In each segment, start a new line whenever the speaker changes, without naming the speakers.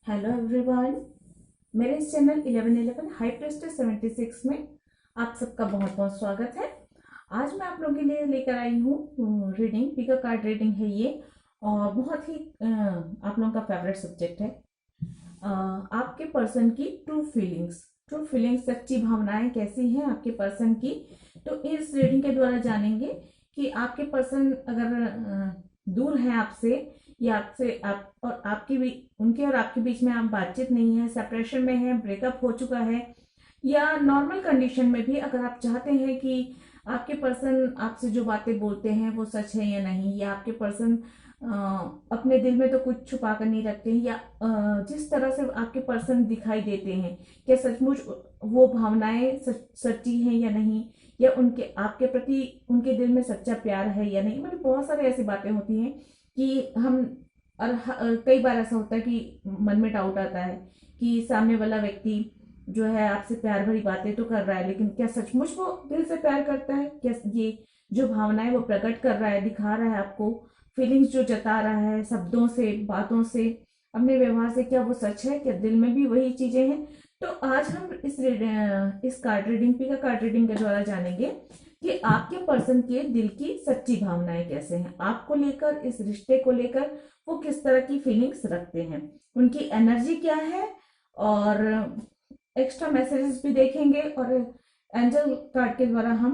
Hello everyone. मेरे इस channel 1111 high prestige 76 में आप सबका बहुत बहुत स्वागत है। आज मैं आप लोगों के लिए लेकर आई हूँ रीडिंग, पिका कार्ड रीडिंग है ये, और बहुत ही आप लोगों का फेवरेट सब्जेक्ट है। आपके पर्सन की ट्रू फीलिंग्स, सच्ची भावनाएं कैसी हैं आपके पर्सन की, तो इस रीडिंग के द्वारा जानेंगे कि आपके पर्सन अगर दूर है आपसे, या आपसे आप और आपके भी उनके और आपके बीच में आप बातचीत नहीं है, सेपरेशन में है, ब्रेकअप हो चुका है, या नॉर्मल कंडीशन में भी अगर आप चाहते हैं कि आपके पर्सन आपसे जो बातें बोलते हैं वो सच है या नहीं, या आपके पर्सन अपने दिल में तो कुछ छुपा कर नहीं रखते हैं, या जिस तरह से आपके पर्सन दिखाई देते हैं, क्या सचमुच वो भावनाएं सच्ची हैं या नहीं, या उनके आपके प्रति उनके दिल में सच्चा प्यार है या नहीं। मतलब बहुत सारी ऐसी बातें होती हैं कि हम कई बार ऐसा होता है कि मन में डाउट आता है कि सामने वाला व्यक्ति जो है आपसे प्यार भरी बातें तो कर रहा है, लेकिन क्या सचमुच वो दिल से प्यार करता है? क्या ये जो भावनाएं वो प्रकट कर रहा है, दिखा रहा है आपको, फीलिंग्स जो जता रहा है शब्दों से, बातों से, अपने व्यवहार से, क्या वो सच है? क्या दिल में भी वही चीजें हैं? तो आज हम इस कार्ड रीडिंग, पिका कार्ड रीडिंग के द्वारा जानेंगे कि आपके पर्सन के दिल की सच्ची भावनाएं कैसे हैं आपको लेकर, इस रिश्ते को लेकर वो किस तरह की फीलिंग्स रखते हैं, उनकी एनर्जी क्या है, और एक्स्ट्रा मैसेजेस भी देखेंगे, और एंजल कार्ड के द्वारा हम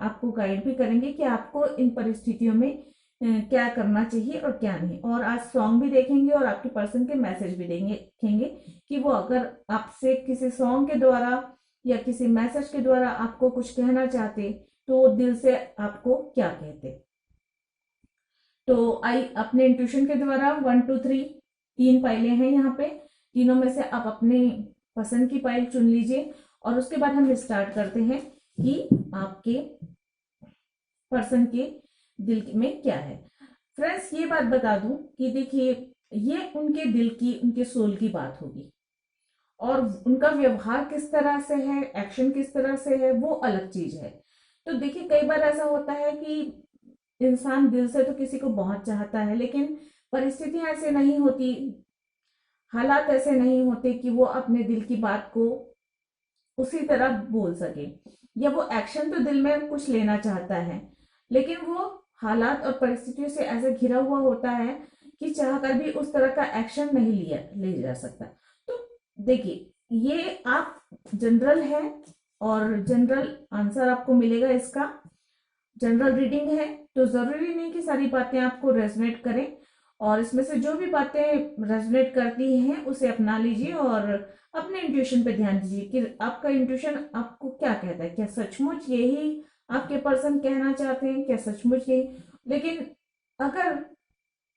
आपको गाइड भी करेंगे कि आपको इन परिस्थितियों में क्या करना चाहिए और क्या नहीं। और आज सॉन्ग भी देखेंगे और आपके पर्सन के मैसेज भी देखेंगे कि वो अगर आपसे किसी सॉन्ग के द्वारा या किसी मैसेज के द्वारा आपको कुछ कहना चाहते तो वो दिल से आपको क्या कहते। तो आई अपने इंट्यूशन के द्वारा 1 2 3 तीन पाइलें हैं यहाँ पे, तीनों में से आप अपने पसंद की पाइल चुन लीजिए, और उसके बाद हम स्टार्ट करते हैं कि आपके पर्सन के दिल में क्या है। फ्रेंड्स, ये बात बता दूं कि देखिए, ये उनके दिल की, उनके सोल की बात होगी, और उनका व्यवहार किस तरह से है, एक्शन किस तरह से है, वो अलग चीज है। तो देखिए, कई बार ऐसा होता है कि इंसान दिल से तो किसी को बहुत चाहता है, लेकिन परिस्थितियां ऐसे नहीं होती, हालात ऐसे नहीं होते कि वो अपने दिल की बात को उसी तरह बोल सके, या वो एक्शन तो दिल में कुछ लेना चाहता है, लेकिन वो हालात और परिस्थितियों से ऐसे घिरा हुआ होता है कि चाहकर भी उस तरह का एक्शन नहीं लिया ले जा सकता। तो देखिए, ये आप जनरल है, और जनरल आंसर आपको मिलेगा इसका। जनरल रीडिंग है तो जरूरी नहीं कि सारी बातें आपको रेजोनेट करें, और इसमें से जो भी बातें रेजोनेट करती हैं उसे अपना लीजिए, और अपने इंट्यूशन पे ध्यान दीजिए कि आपका इंट्यूशन आपको क्या कहता है। क्या सचमुच यही आपके पर्सन कहना चाहते हैं? क्या सचमुच यही? लेकिन अगर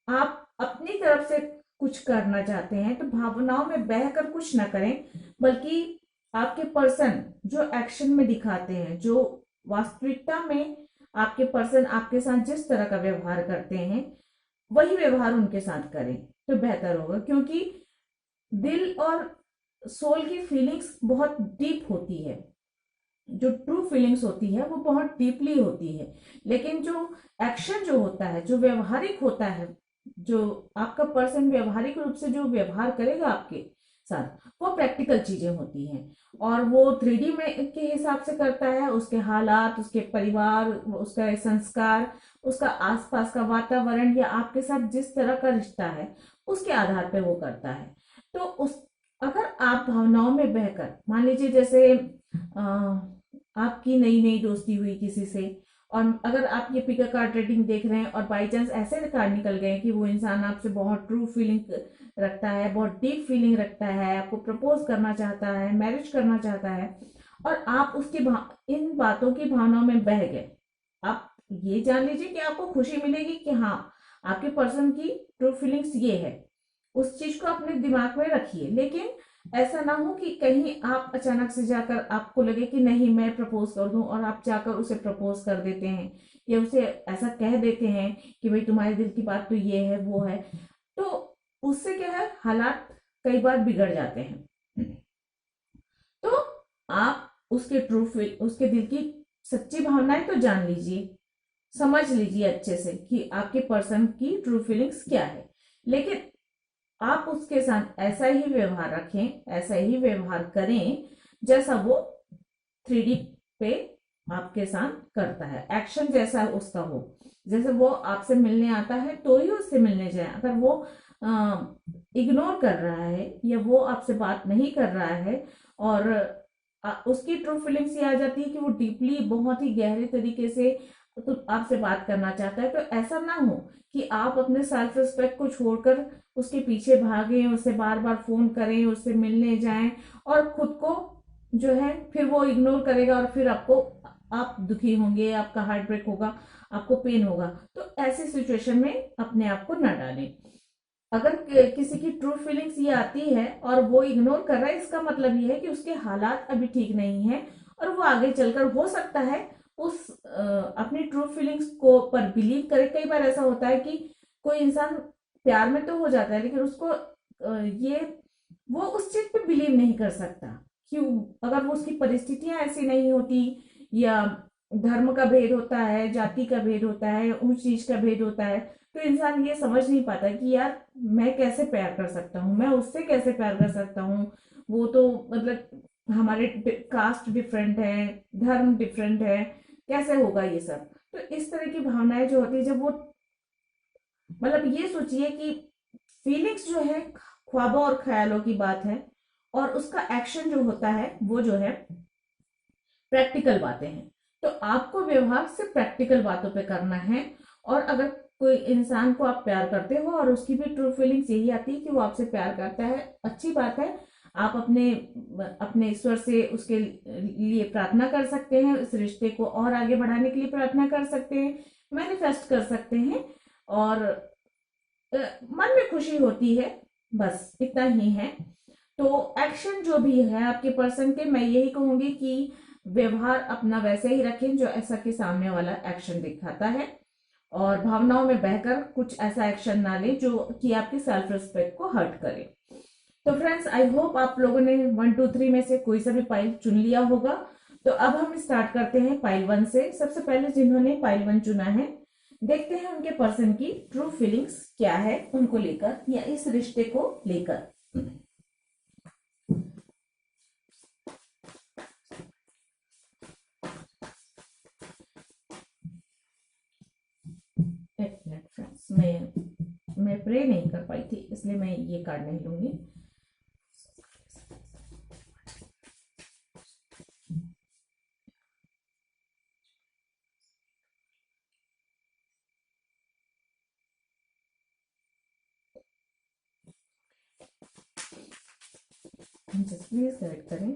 आप अपनी तरफ से कुछ करना चाहते हैं तो भावनाओं में बहकर कुछ ना करें, बल्कि आपके पर्सन जो एक्शन में दिखाते हैं, जो वास्तविकता में आपके पर्सन आपके साथ जिस तरह का व्यवहार करते हैं वही व्यवहार उनके साथ करें तो बेहतर होगा, क्योंकि दिल और सोल की फीलिंग्स बहुत डीप होती है। जो ट्रू फीलिंग्स होती है वो बहुत डीपली होती है, लेकिन जो एक्शन जो होता है, जो व्यवहारिक होता है, जो आपका पर्सन व्यवहारिक रूप से जो व्यवहार करेगा आपके साथ, वो प्रैक्टिकल चीजें होती हैं, और वो 3D में के हिसाब से करता है। उसके हालात, उसके परिवार, उसका संस्कार, उसका आसपास का वातावरण, या आपके साथ जिस तरह का रिश्ता है उसके आधार पर वो करता है। तो उस अगर आप भावनाओं में बहकर, मान लीजिए जैसे आपकी नई नई दोस्ती हुई किसी से, और अगर आप ये पिक कार्ड रीडिंग देख रहे हैं और बाई चांस ऐसे कार्ड निकल गए कि वो इंसान आपसे बहुत ट्रू फीलिंग रखता है, बहुत डीप फीलिंग रखता है, आपको प्रपोज करना चाहता है, मैरिज करना चाहता है, और आप उसकी इन बातों की भावनाओं में बह गए, आप ये जान लीजिए कि आपको खुशी मिलेगी कि हाँ, आपके पर्सन की ट्रू फीलिंग्स ये है। उस चीज को अपने दिमाग में रखिए, लेकिन ऐसा ना हो कि कहीं आप अचानक से जाकर आपको लगे कि नहीं मैं प्रपोज कर दूं, और आप जाकर उसे प्रपोज कर देते हैं, या उसे ऐसा कह देते हैं कि भाई तुम्हारे दिल की बात तो ये है वो है। तो उससे क्या है, हालात कई बार बिगड़ जाते हैं। तो आप उसके उसके दिल की सच्ची भावनाएं तो जान लीजिए, समझ लीजिए अच्छे से कि आपके पर्सन की ट्रू फीलिंग्स क्या है। लेकिन आप उसके साथ ऐसा ही व्यवहार रखें, ऐसा ही व्यवहार करें जैसा वो 3D पे आपके साथ करता है, एक्शन जैसा उसका हो। जैसे वो आपसे मिलने आता है तो ही उससे मिलने जाए। अगर वो इग्नोर कर रहा है या वो आपसे बात नहीं कर रहा है और उसकी ट्रू फीलिंग्स ये आ जाती है कि वो डीपली बहुत ही गहरे तरीके से तो आपसे बात करना चाहता है, तो ऐसा ना हो कि आप अपने सेल्फ रिस्पेक्ट को छोड़कर उसके पीछे भागें, उससे बार बार फोन करें, उससे मिलने जाएं और खुद को जो है फिर वो इग्नोर करेगा और फिर आपको आप दुखी होंगे, आपका हार्ट ब्रेक होगा, आपको पेन होगा। तो ऐसी सिचुएशन में अपने आप को ना डालें। अगर किसी की ट्रू फीलिंग्स ये आती है और वो इग्नोर कर रहा है, इसका मतलब ये है कि उसके हालात अभी ठीक नहीं है और वो आगे चलकर हो सकता है उस अपनी ट्रू फीलिंग्स को पर बिलीव करे। कई बार ऐसा होता है कि कोई इंसान प्यार में तो हो जाता है लेकिन उसको ये वो उस चीज पे बिलीव नहीं कर सकता। क्यों? अगर वो उसकी परिस्थितियां ऐसी नहीं होती या धर्म का भेद होता है, जाति का भेद होता है, ऊंच चीज का भेद होता है, तो इंसान ये समझ नहीं पाता कि यार मैं कैसे प्यार कर सकता हूँ, मैं उससे कैसे प्यार कर सकता हूँ। वो तो मतलब हमारे कास्ट डिफरेंट है, धर्म डिफरेंट है, कैसे होगा ये सब। तो इस तरह की भावनाएं जो होती है, जब वो मतलब ये सोचिए कि फीलिंग्स जो है ख्वाबों और ख्यालों की बात है और उसका एक्शन जो होता है वो जो है प्रैक्टिकल बातें हैं। तो आपको व्यवहार सिर्फ प्रैक्टिकल बातों पे करना है। और अगर कोई इंसान को आप प्यार करते हो और उसकी भी ट्रू फीलिंग्स यही आती है कि वो आपसे प्यार करता है, अच्छी बात है। आप अपने अपने ईश्वर से उसके लिए प्रार्थना कर सकते हैं, इस रिश्ते को और आगे बढ़ाने के लिए प्रार्थना कर सकते हैं, मैनिफेस्ट कर सकते हैं और मन में खुशी होती है। बस इतना ही है। तो एक्शन जो भी है आपके पर्सन के, मैं यही कहूंगी कि व्यवहार अपना वैसे ही रखें जो ऐसा कि सामने वाला एक्शन दिखाता है, और भावनाओं में बहकर कुछ ऐसा एक्शन ना ले जो कि आपकी सेल्फ रिस्पेक्ट को हर्ट करे। तो फ्रेंड्स, आई होप आप लोगों ने 1 2 3 में से कोई सा भी पाइल चुन लिया होगा। तो अब हम स्टार्ट करते हैं पाइल 1 से। सबसे पहले जिन्होंने पाइल 1 चुना है, देखते हैं उनके पर्सन की ट्रू फीलिंग्स क्या है उनको लेकर या इस रिश्ते को लेकर। एक मिनट फ्रेंड्स, मैं प्रे नहीं कर पाई थी इसलिए मैं ये कार्ड नहीं लूंगी। जस्ट प्लीज गाइड करें।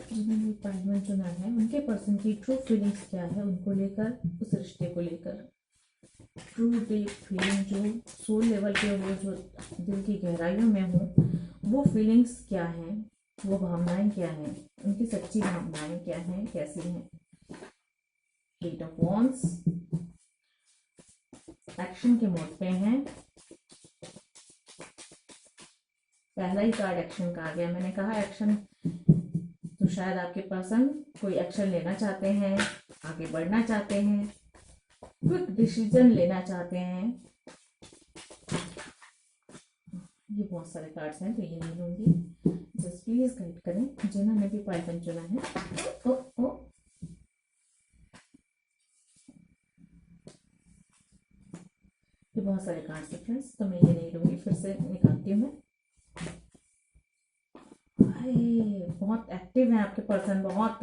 जिन्होंने पाइल चुना है उनके पर्सन की ट्रू फीलिंग्स क्या है उनको लेकर, उस रिश्ते को लेकर। ट्रू डीप फीलिंग जो सोल लेवल पे हो, जो दिल की गहराइयों में हो, वो फीलिंग्स क्या हैं, वो भावनाएं क्या हैं, उनकी सच्ची भावनाएं क्या हैं, कैसी हैं। एट ऑफ वॉन्ड्स एक्शन के मोड पे हैं। पहला ही कार्ड एक्शन का आ गया। मैंने कहा एक्शन, तो शायद आपके पर्सन कोई एक्शन लेना चाहते हैं, आगे बढ़ना चाहते हैं, क्विक डिसीजन लेना चाहते हैं। ये बहुत सारे कार्ड्स हैं तो ये नहीं लूंगी। जस्ट प्लीज गाइड करें जिन्होंने भी पाइथन चुना है। ओ ये बहुत सारे कार्ड्स हैं फ्रेंड्स, तो मैं ये नहीं लूंगी, फिर से निकालती हूँ मैं। बहुत एक्टिव है आपके पर्सन, बहुत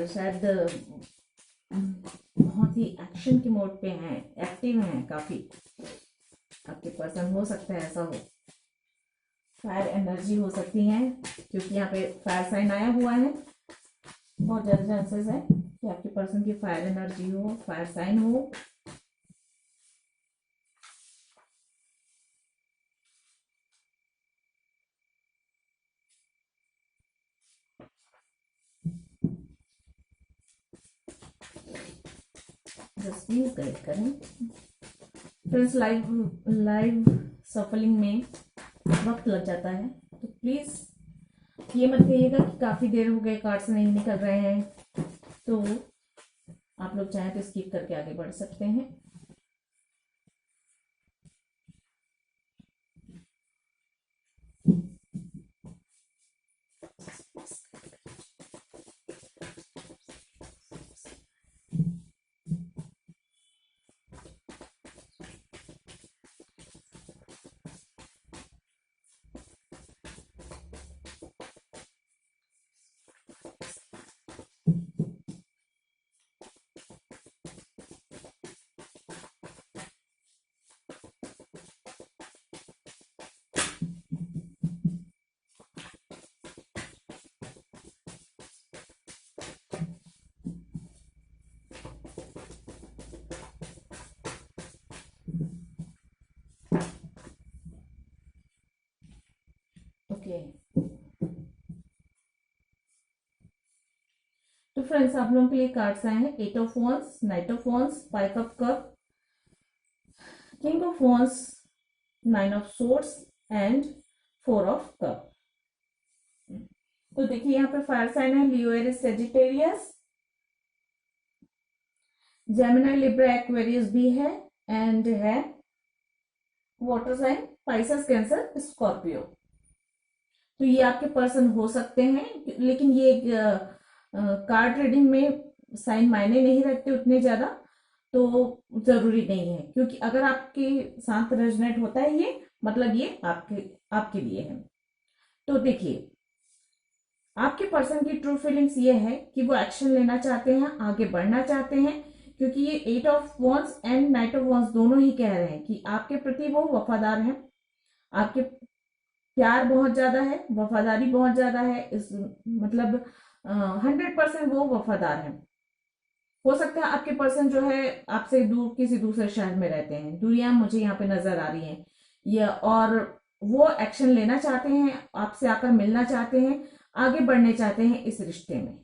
शायद बहुत ही एक्शन के मोड पे हैं, एक्टिव हैं काफी आपके पर्सन। हो सकता है ऐसा हो, फायर एनर्जी हो सकती है क्योंकि यहाँ पे फायर साइन आया हुआ है। बहुत ज्यादा चांसेस है कि आपके पर्सन की फायर एनर्जी हो, फायर साइन हो। जस्ट प्लीज गाइड करें फ्रेंड्स। लाइव सफलिंग में वक्त लग जाता है तो प्लीज ये मत कहिएगा कि काफी देर हो गए कार्ड्स नहीं निकल रहे हैं। तो आप लोग चाहें तो स्किप करके आगे बढ़ सकते हैं। ओके, तो फ्रेंड्स आप लोगों के लिए कार्ड्स आए हैं। 8 of wands, knight of wands, 5 of cup, king of wands, 9 of swords and 4 of cup. तो देखिए यहाँ पे फायर साइन है Leo, Aries, Sagittarius, Gemini, Libra, Aquarius भी है एंड है water sign Pisces, Cancer, Scorpio. तो ये आपके पर्सन हो सकते हैं, लेकिन ये कार्ड रीडिंग में साइन मायने नहीं रखते उतने ज्यादा, तो जरूरी नहीं है, क्योंकि अगर आपके साथ रेजोनेट होता है ये मतलब ये आपके लिए है। तो देखिए आपके पर्सन की ट्रू फीलिंग्स ये है कि वो एक्शन लेना चाहते हैं, आगे बढ़ना चाहते हैं, क्योंकि ये 8 of once and night of once दोनों ही कह रहे हैं कि आपके प्रति वो वफादार हैं, आपके प्यार बहुत ज्यादा है, वफादारी बहुत ज्यादा है, इस मतलब 100% वो वफादार है। हो सकता है आपके पर्सन जो है आपसे दूर किसी दूसरे शहर में रहते हैं, दूरियां मुझे यहाँ पे नजर आ रही हैं, या और वो एक्शन लेना चाहते हैं, आपसे आकर मिलना चाहते हैं, आगे बढ़ने चाहते हैं इस रिश्ते में,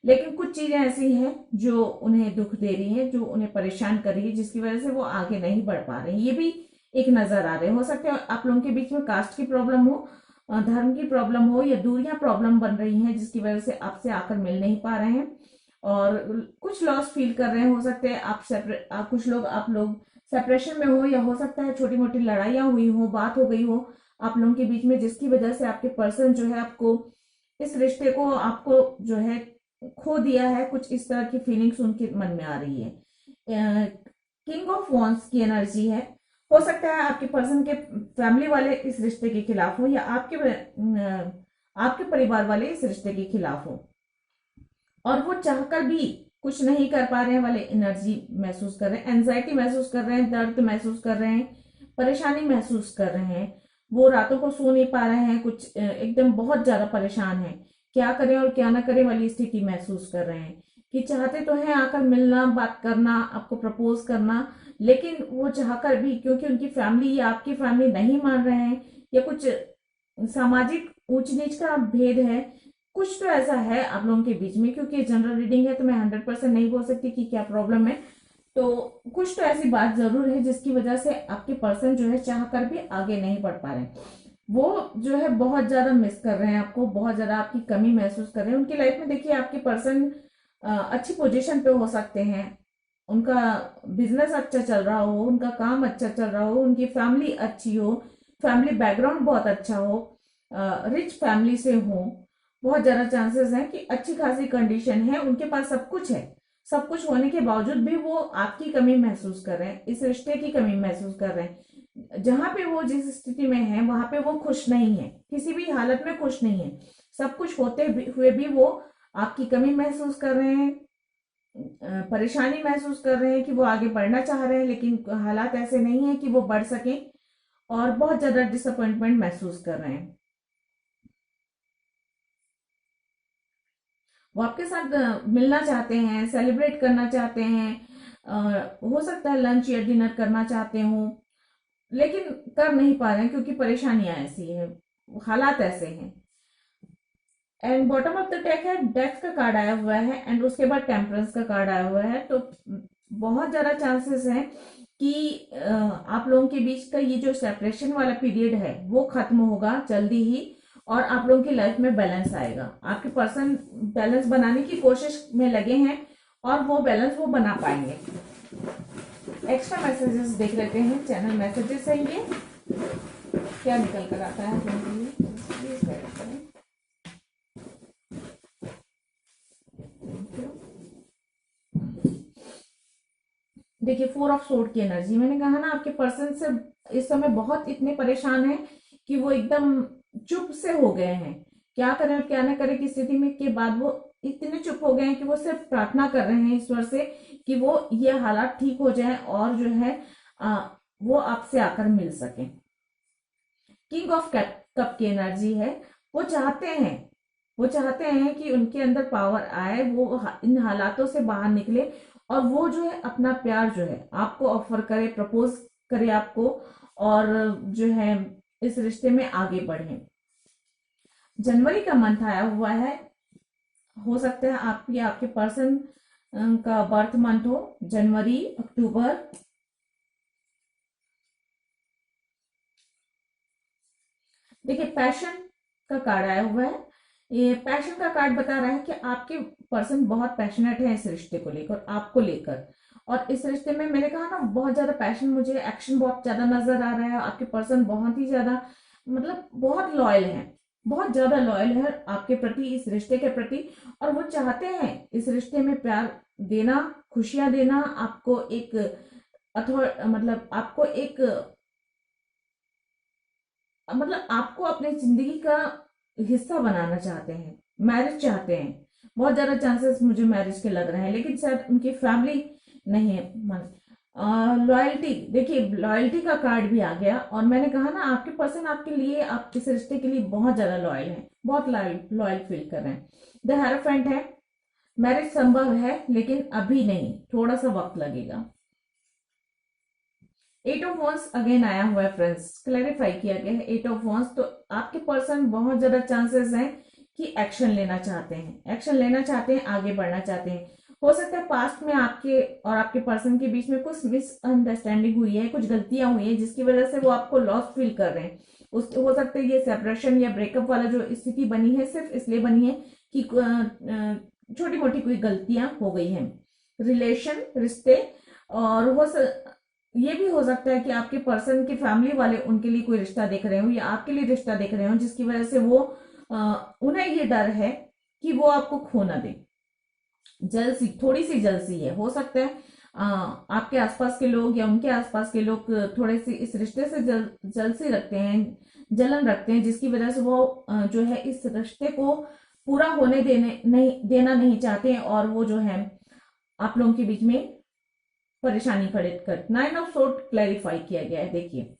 लेकिन कुछ चीजें ऐसी हैं जो उन्हें दुख दे रही है, जो उन्हें परेशान कर रही है, जिसकी वजह से वो आगे नहीं बढ़ पा रहे हैं। ये भी एक नजर आ रहे हो सकता है आप लोगों के बीच में कास्ट की प्रॉब्लम हो, धर्म की प्रॉब्लम हो, या दूरियां प्रॉब्लम बन रही हैं जिसकी वजह से आपसे आकर मिल नहीं पा रहे हैं और कुछ लॉस फील कर रहे हैं। हो सकते हैं कुछ लोग आप लोग सेपरेशन में हो, या हो सकता है छोटी मोटी लड़ाइयां हुई हो, बात हो गई हो आप लोगों के बीच में, जिसकी वजह से आपके पर्सन जो है आपको इस रिश्ते को आपको जो है खो दिया है। कुछ इस तरह की फीलिंग्स उनके मन में आ रही है। किंग ऑफ वॉन्स की एनर्जी है। हो सकता है आपके पर्सन के फैमिली वाले इस रिश्ते के खिलाफ हो, या आपके परिवार वाले इस रिश्ते के खिलाफ हो, और वो चाहकर भी कुछ नहीं कर पा रहे हैं वाले एनर्जी महसूस कर रहे हैं, एंजाइटी महसूस कर रहे हैं, दर्द महसूस कर रहे हैं, परेशानी महसूस कर रहे हैं, वो रातों को सो नहीं पा रहे हैं, कुछ एकदम बहुत ज्यादा परेशान है, क्या करें और क्या ना करें वाली स्थिति महसूस कर रहे हैं, कि चाहते तो हैं आकर मिलना, बात करना, आपको प्रपोज करना, लेकिन वो चाहकर भी क्योंकि उनकी फैमिली या आपकी फैमिली नहीं मान रहे हैं, या कुछ सामाजिक ऊंच नीच का भेद है, कुछ तो ऐसा है आप लोगों के बीच में, क्योंकि जनरल रीडिंग है तो मैं 100% नहीं बोल सकती कि क्या प्रॉब्लम है, तो कुछ तो ऐसी बात जरूर है जिसकी वजह से आपके पर्सन जो है चाह कर भी आगे नहीं बढ़ पा रहे हैं। वो जो है बहुत ज्यादा मिस कर रहे हैं आपको, बहुत ज्यादा आपकी कमी महसूस कर रहे हैं। उनकी लाइफ में देखिए आपके पर्सन अच्छी पोजीशन पे हो सकते हैं, उनका बिजनेस अच्छा चल रहा हो, उनका काम अच्छा चल रहा हो, उनकी फैमिली अच्छी हो, फैमिली बैकग्राउंड बहुत अच्छा हो, रिच फैमिली से हो, बहुत ज्यादा चांसेस हैं कि अच्छी खासी कंडीशन है, उनके पास सब कुछ है, सब कुछ होने के बावजूद भी वो आपकी कमी महसूस कर रहे हैं, इस रिश्ते की कमी महसूस कर रहे हैं। जहां पे वो जिस स्थिति में है वहां पे वो खुश नहीं है, किसी भी हालत में खुश नहीं है, सब कुछ होते हुए भी वो आपकी कमी महसूस कर रहे हैं, परेशानी महसूस कर रहे हैं कि वो आगे बढ़ना चाह रहे हैं, लेकिन हालात ऐसे नहीं है कि वो बढ़ सके, और बहुत ज्यादा डिसअपॉइंटमेंट महसूस कर रहे हैं। वो आपके साथ मिलना चाहते हैं, सेलिब्रेट करना चाहते हैं, हो सकता है लंच या डिनर करना चाहते हो, लेकिन कर नहीं पा रहे हैं क्योंकि परेशानियां ऐसी है, हालात ऐसे हैं। And bottom of the deck है, डेथ का कार्ड आया हुआ है, एंड उसके बाद टेम्परेंस का कार्ड आया हुआ है। तो बहुत ज्यादा चांसेस हैं कि आप लोगों के बीच का ये जो सेपरेशन वाला पीरियड है वो खत्म होगा जल्दी ही, और आप लोगों की लाइफ में बैलेंस आएगा। आपके पर्सन बैलेंस बनाने की कोशिश में लगे हैं, और वो बैलेंस वो बना पाएंगे। एक्स्ट्रा मैसेजेस देख लेते हैं, चैनल मैसेजेस है ये, क्या निकल कर आता है आपके लिए, प्लीज गाइड करें। देखिए 4 ऑफ सोर्ड की एनर्जी, मैंने कहा ना आपके पर्सन से इस समय बहुत इतने परेशान हैं कि वो एकदम चुप से हो गए हैं, क्या करें और क्या ना करें की स्थिति में के बाद वो इतने चुप हो गए हैं कि वो सिर्फ प्रार्थना कर रहे हैं ईश्वर से कि वो ये हालात ठीक हो जाएं और जो है वो आपसे आकर मिल सके। किंग ऑफ कप की एनर्जी है, वो चाहते हैं, वो चाहते हैं कि उनके अंदर पावर आए, वो इन हालातों से बाहर निकले और वो जो है अपना प्यार जो है आपको ऑफर करे, प्रपोज करे आपको, और जो है इस रिश्ते में आगे बढ़े। जनवरी का मंथ आया हुआ है, हो सकता है आपकी आपके पर्सन का बर्थ मंथ हो, जनवरी अक्टूबर। देखिए पैशन का कार्ड आया हुआ है, ये पैशन का कार्ड बता रहा है कि आपके पर्सन बहुत पैशनेट है इस रिश्ते को लेकर, आपको लेकर, और इस रिश्ते में मैंने कहा ना बहुत ज्यादा पैशन, मुझे एक्शन बहुत ज्यादा नजर आ रहा है। आपके पर्सन बहुत ही ज्यादा मतलब बहुत लॉयल है, बहुत ज्यादा लॉयल है आपके प्रति, इस रिश्ते के प्रति, और वो चाहते हैं इस रिश्ते में प्यार देना, खुशियां देना, आपको एक मतलब आपको एक मतलब आपको अपनी जिंदगी का हिस्सा बनाना चाहते हैं, मैरिज चाहते हैं। बहुत ज्यादा चांसेस मुझे मैरिज के लग रहे हैं, लेकिन शायद उनकी फैमिली नहीं है। लॉयल्टी, देखिए लॉयल्टी का कार्ड भी आ गया, और मैंने कहा ना आपके पर्सन आपके लिए, आप इस रिश्ते के लिए बहुत ज्यादा लॉयल है, बहुत लॉयल लॉयल फील कर रहे हैं। द हेरोफेंट है, मैरिज संभव है लेकिन अभी नहीं, थोड़ा सा वक्त लगेगा। 8 ऑफ वॉन्स अगेन आया हुआ है फ्रेंड्स, क्लैरिफाई किया गया है 8 ऑफ वॉन्स, तो आपके पर्सन बहुत ज्यादा चांसेस हैं कि एक्शन लेना चाहते हैं, एक्शन लेना चाहते हैं, आगे बढ़ना चाहते हैं। हो सकता है पास्ट में आपके और आपके पर्सन के बीच में कुछ मिसअंडरस्टैंडिंग हुई है, कुछ गलतियां हुई है जिसकी वजह से वो आपको लॉस फील कर रहे हैं। उसके हो सकता है ये सेपरेशन या ब्रेकअप वाला जो स्थिति बनी है सिर्फ इसलिए बनी है कि छोटी मोटी कोई गलतियां हो गई हैं रिलेशन रिश्ते, और ये भी हो सकता है कि आपके पर्सन के फैमिली वाले उनके लिए कोई रिश्ता देख रहे हो या आपके लिए रिश्ता देख रहे हो, जिसकी वजह से वो उन्हें ये डर है कि वो आपको खो ना दे। जलसी, थोड़ी सी जलसी है, हो सकता है आपके आसपास के लोग या उनके आसपास के लोग थोड़े से इस रिश्ते से जलसी रखते हैं, जलन रखते हैं, जिसकी वजह से वो जो है इस रिश्ते को पूरा होने देना नहीं चाहते, और वो जो है आप लोगों के बीच में परेशानी खड़े कर। 9 ऑफ सोर्ड क्लैरिफाई किया गया है, देखिए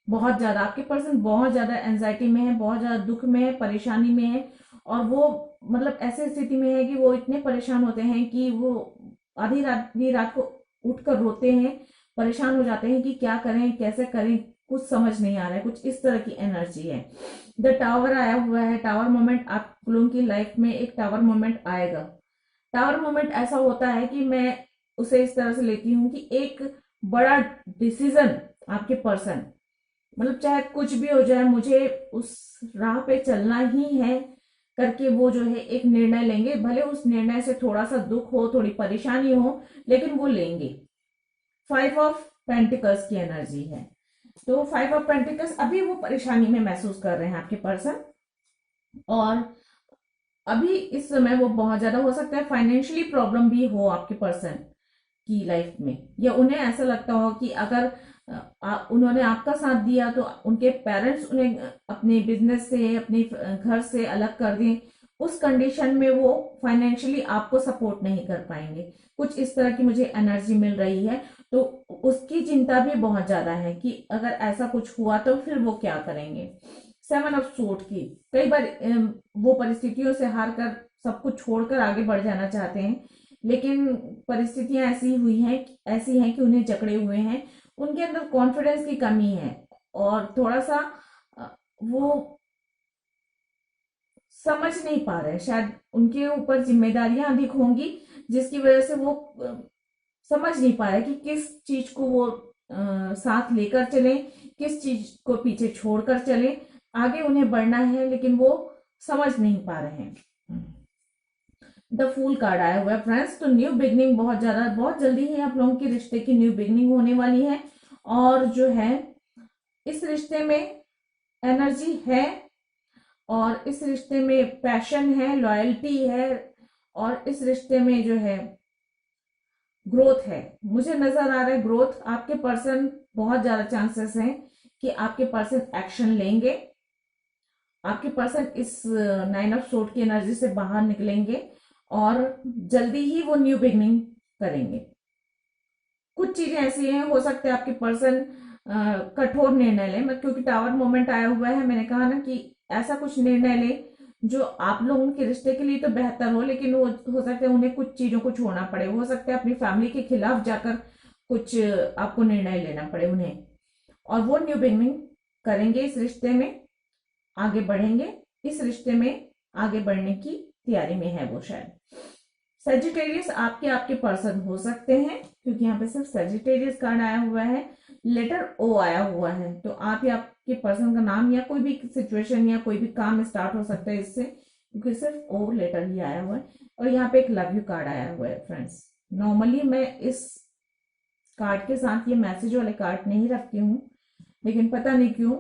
बहुत ज्यादा आपके पर्सन बहुत ज्यादा एंजाइटी में है, बहुत ज्यादा दुख में है, परेशानी में है, और वो मतलब ऐसे स्थिति में है कि वो इतने परेशान होते हैं कि वो आधी रात को उठकर रोते हैं, परेशान हो जाते हैं कि क्या करें कैसे करें, कुछ समझ नहीं आ रहा है, कुछ इस तरह की एनर्जी है। द टावर आया हुआ है, टावर मोमेंट आप लोगों की लाइफ में एक टावर मोमेंट आएगा। टावर मोमेंट ऐसा होता है कि मैं उसे इस तरह से लेती हूँ कि एक बड़ा डिसीजन आपके पर्सन, मतलब चाहे कुछ भी हो जाए मुझे उस राह पे चलना ही है करके वो जो है एक निर्णय लेंगे, भले उस निर्णय से थोड़ा सा दुख हो, थोड़ी परेशानी हो, लेकिन वो लेंगे। 5 ऑफ पेंटिकल्स की एनर्जी है, तो 5 ऑफ पेंटिकल्स अभी वो परेशानी में महसूस कर रहे हैं आपके पर्सन, और अभी इस समय वो बहुत ज्यादा हो सकता है फाइनेंशियली प्रॉब्लम भी हो आपके पर्सन की लाइफ में, या उन्हें ऐसा लगता हो कि अगर उन्होंने आपका साथ दिया तो उनके पेरेंट्स उन्हें अपने बिजनेस से अपने घर से अलग कर दें, उस कंडीशन में वो फाइनेंशियली आपको सपोर्ट नहीं कर पाएंगे, कुछ इस तरह की मुझे एनर्जी मिल रही है। तो उसकी चिंता भी बहुत ज्यादा है कि अगर ऐसा कुछ हुआ तो फिर वो क्या करेंगे। 7 ऑफ सोर्ड की, कई बार वो परिस्थितियों से हार कर सब कुछ छोड़कर आगे बढ़ जाना चाहते हैं, लेकिन परिस्थितियां ऐसी हैं कि उन्हें जकड़े हुए हैं, उनके अंदर कॉन्फिडेंस की कमी है, और थोड़ा सा वो समझ नहीं पा रहे, शायद उनके ऊपर जिम्मेदारियां अधिक होंगी जिसकी वजह से वो समझ नहीं पा रहे कि किस चीज को वो साथ लेकर चले, किस चीज को पीछे छोड़कर चले, आगे उन्हें बढ़ना है लेकिन वो समझ नहीं पा रहे हैं। द फूल कार्ड आया हुआ है फ्रेंड्स। तो न्यू बिगनिंग बहुत जल्दी ही आप लोगों के रिश्ते की न्यू बिगनिंग होने वाली है। और जो है इस रिश्ते में एनर्जी है, और इस रिश्ते में पैशन है, लॉयल्टी है, और इस रिश्ते में जो है ग्रोथ है। मुझे नजर आ रहा है ग्रोथ। आपके पर्सन, बहुत ज्यादा चांसेस हैं कि आपके पर्सन एक्शन लेंगे। आपके पर्सन इस 9 ऑफ सोर्ड की एनर्जी से बाहर निकलेंगे और जल्दी ही वो न्यू बिगनिंग करेंगे। कुछ चीजें ऐसी हैं, हो सकता है आपके पर्सन कठोर निर्णय ले, मैं क्योंकि टावर मोमेंट आया हुआ है, मैंने कहा ना कि ऐसा कुछ निर्णय ले जो आप लोगों के रिश्ते के लिए तो बेहतर हो, लेकिन वो हो सकता है उन्हें कुछ चीजों को छोड़ना पड़े। हो सकता है अपनी फैमिली के खिलाफ जाकर कुछ आपको निर्णय लेना पड़े उन्हें, और वो न्यू बिगनिंग करेंगे। इस रिश्ते में आगे बढ़ेंगे, इस रिश्ते में आगे बढ़ने की तैयारी में है वो शायद। सेजिटेरियस आपके पर्सन हो सकते हैं, क्योंकि यहाँ पे सिर्फ सेजिटेरियस कार्ड आया हुआ है, लेटर ओ आया हुआ है। तो आप या आपके पर्सन का नाम या कोई भी सिचुएशन या कोई भी काम स्टार्ट हो सकता है इससे, क्योंकि सिर्फ ओ लेटर ही आया हुआ है। और यहाँ पे एक लव यू कार्ड आया हुआ है फ्रेंड्स। नॉर्मली मैं इस कार्ड के साथ ये मैसेज वाले कार्ड नहीं रखती हूँ, लेकिन पता नहीं क्यों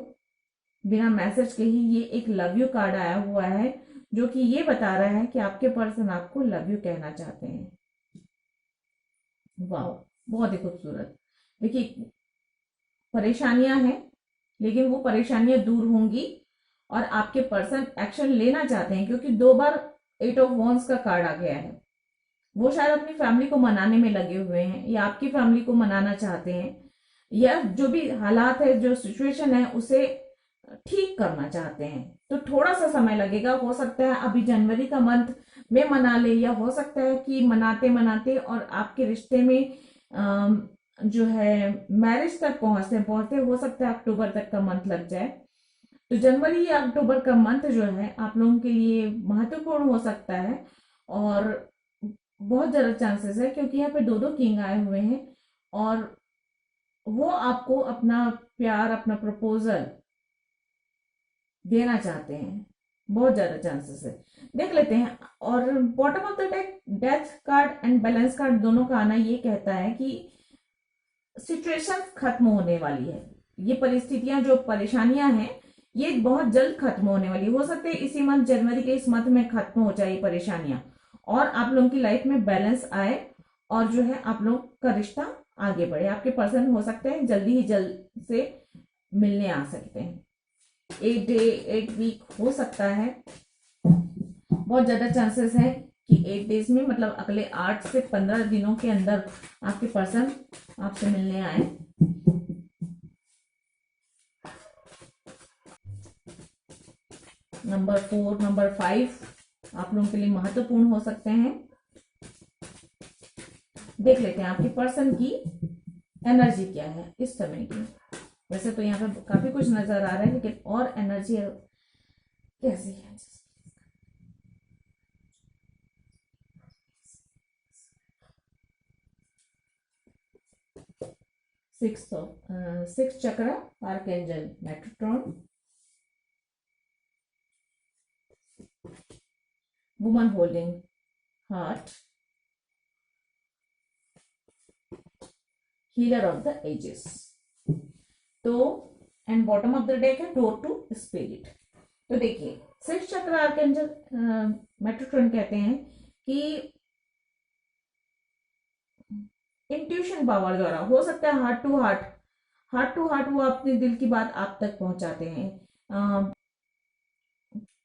बिना मैसेज के ही ये एक लव यू कार्ड आया हुआ है, जो कि ये बता रहा है कि आपके पर्सन आपको लव यू कहना चाहते हैं। वाह, बहुत ही खूबसूरत। देखिए, परेशानियां हैं, लेकिन वो परेशानियां दूर होंगी और आपके पर्सन एक्शन लेना चाहते हैं, क्योंकि 2 बार 8 ऑफ वॉन्ड्स का कार्ड आ गया है। वो शायद अपनी फैमिली को मनाने में लगे हुए हैं, या आपकी फैमिली को मनाना चाहते हैं, या जो भी हालात है, जो सिचुएशन है, उसे ठीक करना चाहते हैं। तो थोड़ा सा समय लगेगा, हो सकता है अभी जनवरी का मंथ में मना ले, या हो सकता है कि मनाते मनाते और आपके रिश्ते में जो है मैरिज तक पहुंचते पहुंचते हो सकता है अक्टूबर तक का मंथ लग जाए। तो जनवरी या अक्टूबर का मंथ जो है आप लोगों के लिए महत्वपूर्ण हो सकता है, और बहुत ज्यादा चांसेस है, क्योंकि यहाँ पे 2 किंग आए हुए हैं, और वो आपको अपना प्यार, अपना प्रपोजल देना चाहते हैं। बहुत ज्यादा चांसेस है, देख लेते हैं। और bottom of the deck death card and balance card दोनों का आना ये कहता है कि सिचुएशन खत्म होने वाली है। ये परिस्थितियां, जो परेशानियां हैं, ये बहुत जल्द खत्म होने वाली हो सकते हैं इसी मंथ, जनवरी के इस मंथ में खत्म हो जाए परेशानियां, और आप लोगों की लाइफ में बैलेंस आए, और जो है आप लोग का रिश्ता आगे बढ़े। आपके पर्सन हो सकते हैं जल्दी ही जल्द से मिलने आ सकते हैं। 8 डे 8 वीक हो सकता है, बहुत ज्यादा चांसेस है कि 8 डेज में, मतलब अगले 8 से 15 दिनों के अंदर आपके पर्सन आपसे मिलने आए। नंबर 4, नंबर 5 आप लोगों के लिए महत्वपूर्ण हो सकते हैं। देख लेते हैं आपके पर्सन की एनर्जी क्या है इस समय की। वैसे तो यहाँ पे काफी कुछ नजर आ रहा है, लेकिन और एनर्जी कैसी है? 6 chakra, archangel Metatron, woman holding heart, healer of the ages. तो and bottom of the deck है डोर टू स्पिरिट। तो देखिए, 6 चक्र आर्कएंजल मेट्रोट्रॉन कहते हैं कि इंट्यूशन पावर द्वारा, हो सकता है हार्ट टू हार्ट वो अपने दिल की बात आप तक पहुंचाते हैं।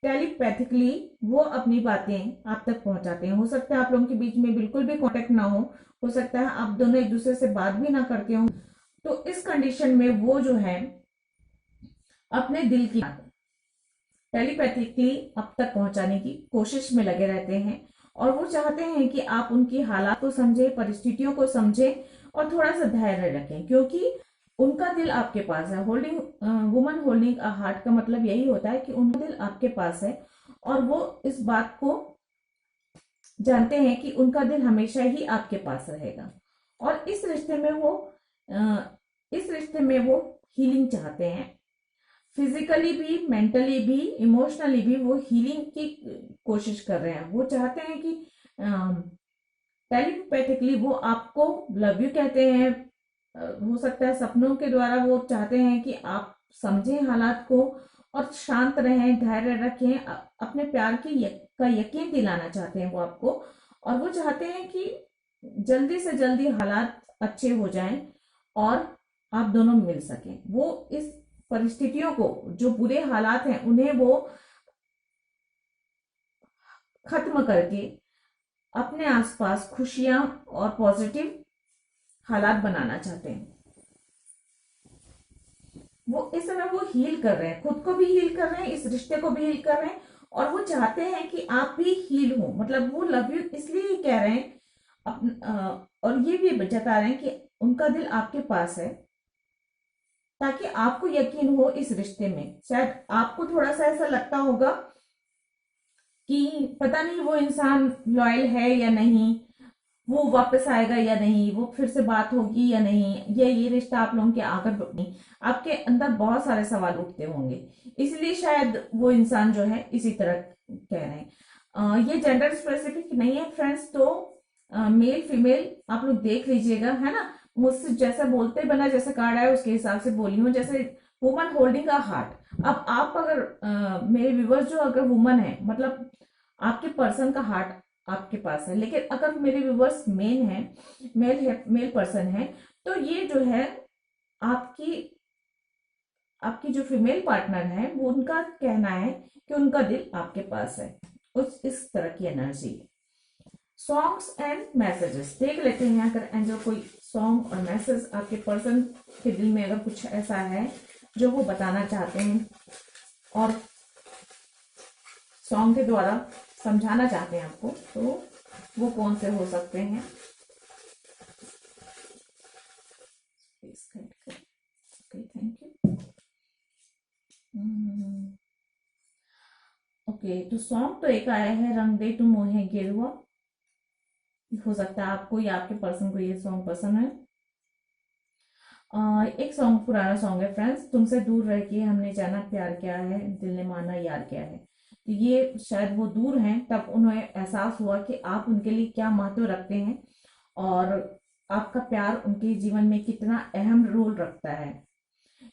टेलीपैथिकली वो अपनी बातें आप तक पहुंचाते हैं। हो सकता है आप लोगों के बीच में बिल्कुल भी कांटेक्ट ना हो सकता है आप दोनों एक दूसरे से बात भी ना करते हो। तो इस कंडीशन में वो जो है अपने दिल की बात टेलीपैथिकली आप तक पहुंचाने की कोशिश में लगे रहते हैं, और वो चाहते हैं कि आप उनकी हालात को समझे, परिस्थितियों को समझे, और थोड़ा सा धैर्य रखें, क्योंकि उनका दिल आपके पास है। Holding woman holding a heart का मतलब यही होता है कि उनका दिल आपके पास है, और वो इस बात को जानते हैं कि उनका दिल हमेशा ही आपके पास रहेगा। और इस रिश्ते में वो हीलिंग चाहते हैं, फिजिकली भी, मेंटली भी, इमोशनली भी वो हीलिंग की कोशिश कर रहे हैं। वो चाहते हैं कि टेलीपैथिकली वो आपको लव यू कहते हैं। हो सकता है सपनों के द्वारा वो चाहते हैं कि आप समझें हालात को और शांत रहें, धैर्य रखें, अपने प्यार का यकीन दिलाना चाहते हैं वो आपको। और वो चाहते हैं कि जल्दी से जल्दी हालात अच्छे हो जाएं और आप दोनों मिल सकें। वो इस परिस्थितियों को, जो बुरे हालात हैं, उन्हें वो खत्म करके अपने आसपास खुशियां और पॉजिटिव हालात बनाना चाहते हैं। वो इस समय वो हील कर रहे हैं, खुद को भी हील कर रहे हैं, इस रिश्ते को भी हील कर रहे हैं, और वो चाहते हैं कि आप भी हील हो। मतलब वो लव यू इसलिए कह रहे हैं और ये भी जता रहे हैं कि उनका दिल आपके पास है, ताकि आपको यकीन हो इस रिश्ते में। शायद आपको थोड़ा सा ऐसा लगता होगा कि पता नहीं वो इंसान लॉयल है या नहीं, वो वापस आएगा या नहीं, वो फिर से बात होगी या नहीं, ये रिश्ता आप लोगों के आगे नहीं। आपके अंदर बहुत सारे सवाल उठते होंगे, इसलिए शायद वो इंसान जो है इसी तरह कह रहे हैं। ये जेंडर स्पेसिफिक नहीं है फ्रेंड्स, तो मेल फीमेल आप लोग देख लीजिएगा, है ना। मुझसे जैसा बोलते बना, जैसा कार्ड आया उसके हिसाब से बोली हूँ। जैसे वुमन होल्डिंग अ हार्ट। अब आप अगर मेरे व्यूवर्स जो अगर वुमन है, मतलब आपके पर्सन का हार्ट आपके पास है, लेकिन अगर मेरे व्यूवर्स मेल पर्सन है, तो ये जो है आपकी आपकी जो फीमेल पार्टनर है, वो उनका कहना है कि उनका दिल आपके पास है। उस इस तरह की एनर्जी। सॉन्ग्स एंड मैसेजेस देख लेते हैं, अगर एंजल कोई सॉन्ग और मैसेज आपके पर्सन के दिल में अगर कुछ ऐसा है जो वो बताना चाहते हैं और सॉन्ग के द्वारा समझाना चाहते हैं आपको, तो वो कौन से हो सकते हैं। Thank you. ओके, तो सॉन्ग तो एक आया है, रंग दे तू मोहे गेरुआ। हो सकता है आपको या आपके पर्सन को ये सॉन्ग पसंद है। एक सॉन्ग पुराना सॉन्ग है फ्रेंड्स, तुमसे दूर रह के हमने जाना प्यार क्या है, दिल ने माना यार क्या है। तो ये शायद वो दूर हैं, तब उन्हें एहसास हुआ कि आप उनके लिए क्या महत्व रखते हैं और आपका प्यार उनके जीवन में कितना अहम रोल रखता है।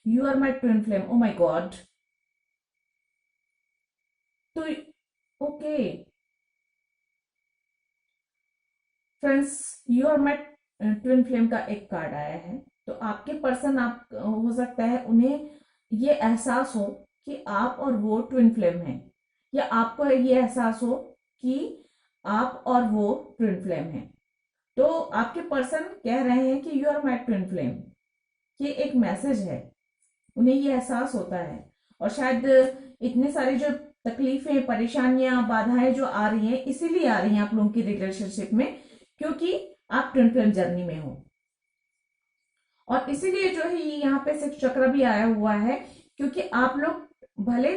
You are my twin flame, oh my God. तो okay friends, you are my twin flame का एक कार्ड आया है। तो आपके पर्सन, आप हो सकता है उन्हें ये एहसास हो कि आप और वो ट्विन फ्लेम हैं, या आपको ये एहसास हो कि आप और वो ट्विन फ्लेम हैं। तो आपके पर्सन कह रहे हैं कि you are my twin flame. ये एक मैसेज है, उन्हें ये एहसास होता है। और शायद इतने सारे जो तकलीफें, परेशानियां, बाधाएं जो आ रही हैं, इसीलिए आ रही हैं आप लोगों की रिलेशनशिप में, क्योंकि आप ट्विन फ्लेम जर्नी में हो। और इसीलिए जो है ये यहाँ पे सिक्स चक्र भी आया हुआ है, क्योंकि आप लोग भले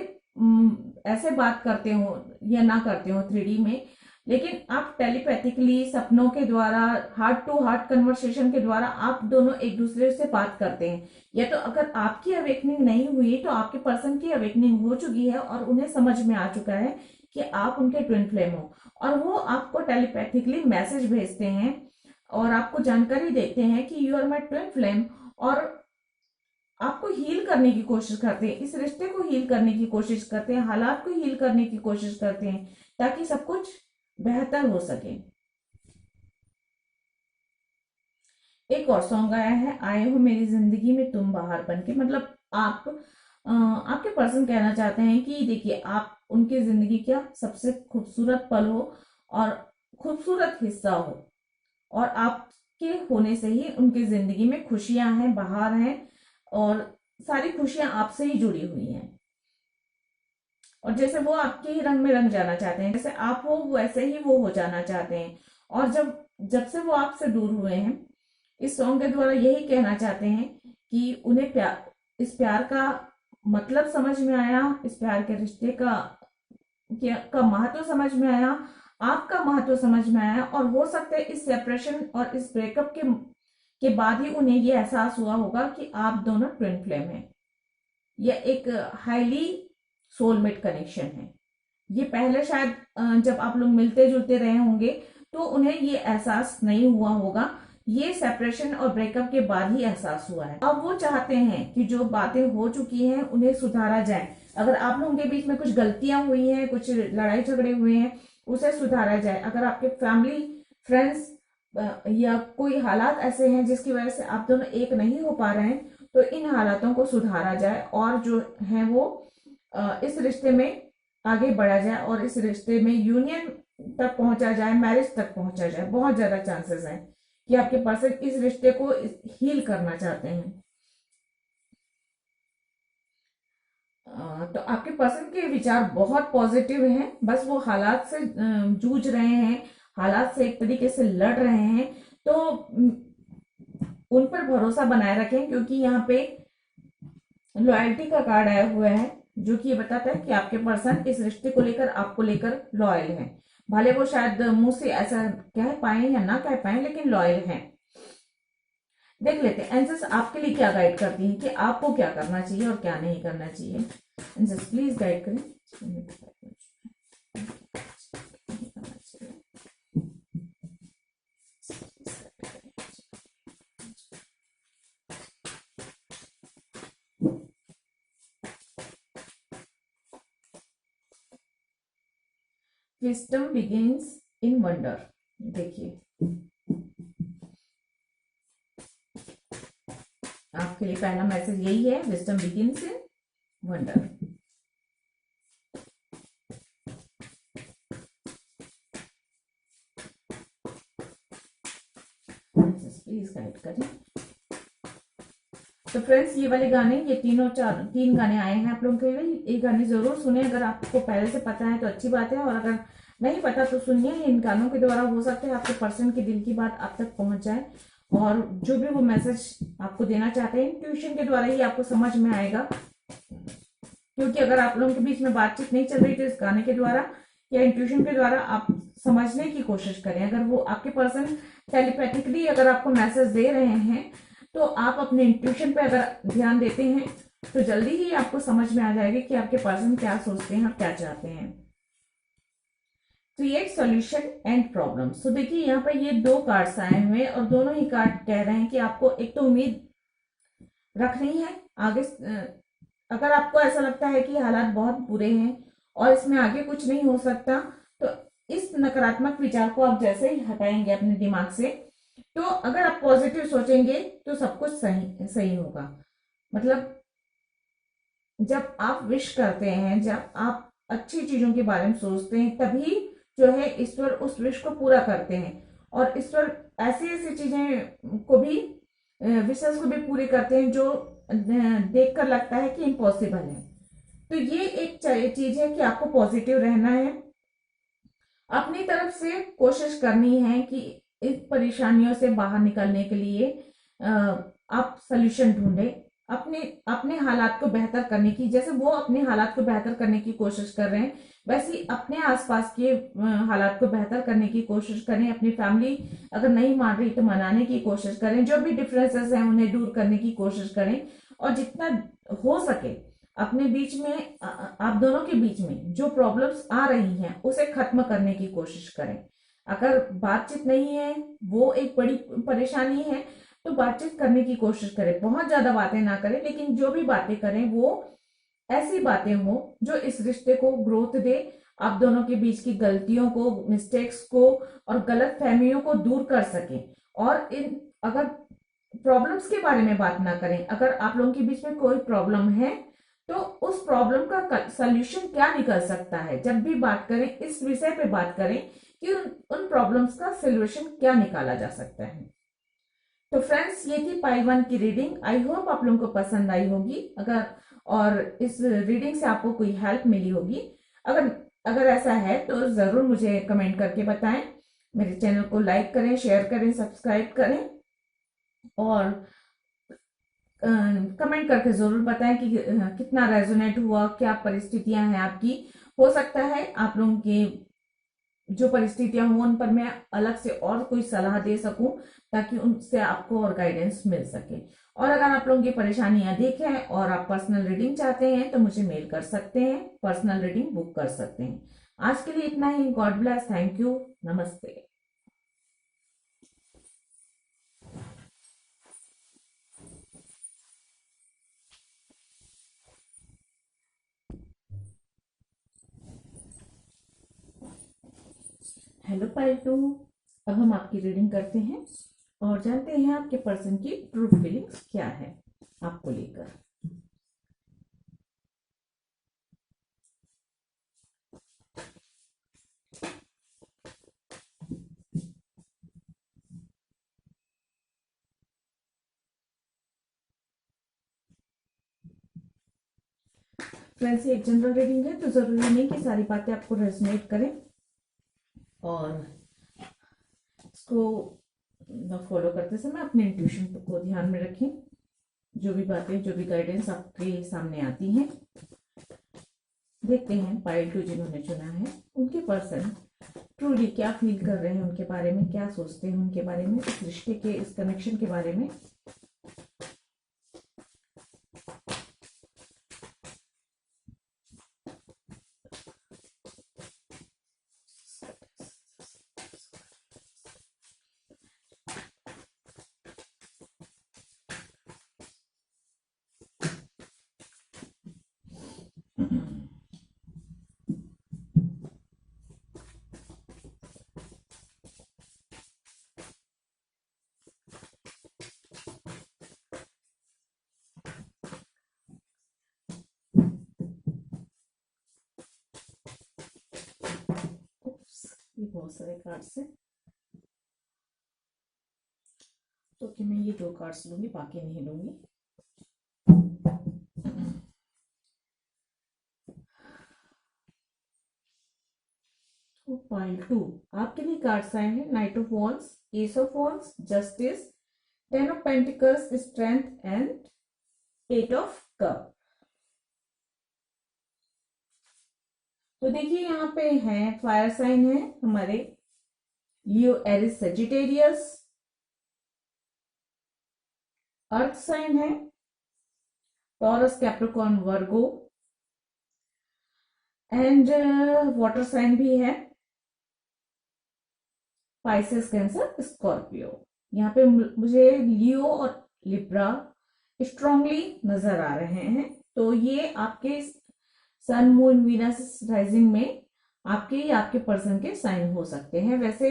ऐसे बात करते हो या ना करते हो 3D में, लेकिन आप टेलीपैथिकली, सपनों के द्वारा, हार्ट टू हार्ट कन्वर्सेशन के द्वारा आप दोनों एक दूसरे से बात करते हैं। या तो अगर आपकी अवेकनिंग नहीं हुई तो आपके पर्सन की अवेकनिंग हो चुकी है और उन्हें समझ में आ चुका है कि आप उनके ट्विन फ्लेम हो, और वो आपको टेलीपैथिकली मैसेज भेजते हैं और आपको जानकारी देते हैं कि you are my twin flame, और आपको हील करने की कोशिश करते हैं, इस रिश्ते को हील करने की कोशिश करते हैं, हालात को हील करने की कोशिश करते हैं, ताकि सब कुछ बेहतर हो सके। एक और सॉन्ग आया है, आए हो मेरी जिंदगी में तुम बाहर बन के। मतलब आपके पर्सन कहना चाहते हैं कि देखिए, आप उनकी जिंदगी का सबसे खूबसूरत पल हो और खूबसूरत हिस्सा हो, और आपके होने से ही उनकी जिंदगी में खुशियां हैं, बहार हैं, और सारी खुशियां आपसे ही जुड़ी हुई हैं। और जैसे वो आपके ही रंग में रंग जाना चाहते हैं, जैसे आप हो वैसे ही वो हो जाना चाहते हैं। और जब जब से वो आपसे दूर हुए हैं, इस सॉन्ग के द्वारा यही कहना चाहते हैं कि उन्हें इस प्यार का मतलब समझ में आया, इस प्यार के रिश्ते का महत्व समझ में आया, आपका महत्व समझ में आया। और हो सकता है इस सेपरेशन और इस ब्रेकअप के बाद ही उन्हें ये एहसास हुआ होगा कि आप दोनों ट्विन फ्लेम हैं। यह एक हाईली सोलमेट कनेक्शन है। ये पहले शायद जब आप लोग मिलते जुलते रहे होंगे तो उन्हें ये एहसास नहीं हुआ होगा, ये सेपरेशन और ब्रेकअप के बाद ही एहसास हुआ है। अब वो चाहते हैं कि जो बातें हो चुकी हैं उन्हें सुधारा जाए। अगर आप लोगों के बीच में कुछ गलतियां हुई हैं, कुछ लड़ाई झगड़े हुए हैं, उसे सुधारा जाए। अगर आपके फैमिली फ्रेंड्स या कोई हालात ऐसे हैं जिसकी वजह से आप दोनों एक नहीं हो पा रहे हैं, तो इन हालातों को सुधारा जाए और जो है वो इस रिश्ते में आगे बढ़ा जाए और इस रिश्ते में यूनियन तक पहुंचा जाए, मैरिज तक पहुंचा जाए। बहुत ज्यादा चांसेस हैं कि आपके पर्सन इस रिश्ते को हील करना चाहते हैं। तो आपके पर्सन के विचार बहुत पॉजिटिव हैं, बस वो हालात से जूझ रहे हैं, हालात से एक तरीके से लड़ रहे हैं। तो उन पर भरोसा बनाए रखें, क्योंकि यहाँ पे लॉयल्टी का कार्ड आया हुआ है, जो कि ये बताता है कि आपके पर्सन इस रिश्ते को लेकर, आपको लेकर लॉयल है। भले वो शायद मुंह से ऐसा कह पाए या ना कह पाए, लेकिन लॉयल है। देख लेते हैं एंजल्स आपके लिए क्या गाइड करती हैं कि आपको क्या करना चाहिए और क्या नहीं करना चाहिए। एंजल्स प्लीज गाइड करें। Wisdom begins in wonder. देखिए आपके लिए पहला मैसेज यही है, wisdom begins in wonder. Please guide करें। तो फ्रेंड्स ये वाले गाने, ये तीन गाने आए हैं आप लोगों के लिए। ये गाने जरूर सुने, अगर आपको पहले से पता है तो अच्छी बात है, और अगर नहीं पता तो सुनिए। इन गानों के द्वारा हो सकता है आपके पर्सन के दिल की बात आप तक पहुंच जाए, और जो भी वो मैसेज आपको देना चाहते हैं इंट्यूशन के द्वारा ही आपको समझ में आएगा। क्योंकि अगर आप लोगों के बीच में बातचीत नहीं चल रही तो इस गाने के द्वारा या इंट्यूशन के द्वारा आप समझने की कोशिश करें। अगर वो आपके पर्सन टेलीपैथिकली अगर आपको मैसेज दे रहे हैं, तो आप अपने इंट्यूशन पे अगर ध्यान देते हैं तो जल्दी ही आपको समझ में आ जाएगी कि आपके पर्सन क्या सोचते हैं और क्या चाहते हैं। Create solution and problem. तो देखिए यहाँ पर ये दो कार्ड्स आए हुए हैं, और दोनों ही कार्ड कह रहे हैं कि आपको एक तो उम्मीद रखनी है आगे। अगर आपको ऐसा लगता है कि हालात बहुत बुरे हैं और इसमें आगे कुछ नहीं हो सकता, तो इस नकारात्मक विचार को आप जैसे ही हटाएंगे अपने दिमाग से, तो अगर आप पॉजिटिव सोचेंगे तो सब कुछ सही सही होगा। मतलब जब आप विश करते हैं, जब आप अच्छी चीजों के बारे में सोचते हैं, तभी जो है ईश्वर उस विश को पूरा करते हैं। और ईश्वर ऐसी ऐसी चीजें को भी, विशेष को भी पूरे करते हैं जो देखकर लगता है कि इम्पॉसिबल है। तो ये एक चीज है कि आपको पॉजिटिव रहना है, अपनी तरफ से कोशिश करनी है कि इस परेशानियों से बाहर निकलने के लिए आप सलूशन ढूंढे, अपने अपने हालात को बेहतर करने की। जैसे वो अपने हालात को बेहतर करने की कोशिश कर रहे हैं, वैसे ही अपने आसपास के हालात को बेहतर करने की कोशिश करें। अपनी फैमिली अगर नहीं मान रही तो मनाने की कोशिश करें, जो भी डिफरेंसेस हैं उन्हें दूर करने की कोशिश करें, और जितना हो सके अपने बीच में, आप दोनों के बीच में जो प्रॉब्लम्स आ रही हैं उसे खत्म करने की कोशिश करें। अगर बातचीत नहीं है, वो एक बड़ी परेशानी है, तो बातचीत करने की कोशिश करें। बहुत ज्यादा बातें ना करें, लेकिन जो भी बातें करें वो ऐसी बातें हो जो इस रिश्ते को ग्रोथ दे, आप दोनों के बीच की गलतियों को, मिस्टेक्स को और गलत फहमियों को दूर कर सके। और इन अगर प्रॉब्लम्स के बारे में बात ना करें, अगर आप लोगों के बीच में कोई प्रॉब्लम है तो उस प्रॉब्लम का सॉल्यूशन क्या निकल सकता है, जब भी बात करें इस विषय पे बात करें कि उन प्रॉब्लम्स का सॉल्यूशन क्या निकाला जा सकता है। तो फ्रेंड्स ये थी पाइल 1 की रीडिंग। आई होप आप लोगों को पसंद आई होगी, अगर और इस रीडिंग से आपको कोई हेल्प मिली होगी। अगर ऐसा है तो जरूर मुझे कमेंट करके बताएं। मेरे चैनल को लाइक करें, शेयर करें, सब्सक्राइब करें, और कमेंट करके जरूर बताएं कि कितना रेजोनेट हुआ, क्या परिस्थितियां हैं आपकी। हो सकता है आप लोगों की जो परिस्थितियां हो उन पर मैं अलग से और कोई सलाह दे सकूं, ताकि उनसे आपको और गाइडेंस मिल सके। और अगर आप लोगों की परेशानियां देखें और आप पर्सनल रीडिंग चाहते हैं तो मुझे मेल कर सकते हैं, पर्सनल रीडिंग बुक कर सकते हैं। आज के लिए इतना ही। गॉड ब्लेस, थैंक यू, नमस्ते। हेलो पाइटू। अब हम आपकी रीडिंग करते हैं और जानते हैं आपके पर्सन की ट्रू फीलिंग्स क्या है आपको लेकर। फ्रेंड्स, ये एक जनरल रीडिंग है तो जरूरी नहीं कि सारी बातें आपको रेजोनेट करें, और इसको फॉलो करते समय अपने इंट्यूशन को ध्यान में रखें। जो भी बातें, जो भी गाइडेंस आपके सामने आती हैं, देखते हैं पाइल टू जिन्होंने चुना है उनके पर्सन ट्रूली क्या फील कर रहे हैं, उनके बारे में क्या सोचते हैं, उनके बारे में, इस रिश्ते के, इस कनेक्शन के बारे में। ये बहुत सारे कार्ड्स हैं तो कि मैं ये 2 कार्ड्स लूंगी, बाकी नहीं लूंगी। तो पाइल 2 आपके लिए कार्ड्स आए हैं। Knight of wands, ace of wands, justice, 10 of pentacles, strength and 8 of cup. तो देखिए यहाँ पे है, फायर साइन है हमारे Leo, Aries, Sagittarius. Earth sign है Taurus, Capricorn, Virgo. And water sign भी है पाइसेस, कैंसर, स्कॉर्पियो। यहाँ पे मुझे लियो और लिब्रा स्ट्रांगली नजर आ रहे हैं। तो ये आपके सन, मून, वीनस राइजिंग में आपके या आपके पर्सन के साइन हो सकते हैं। वैसे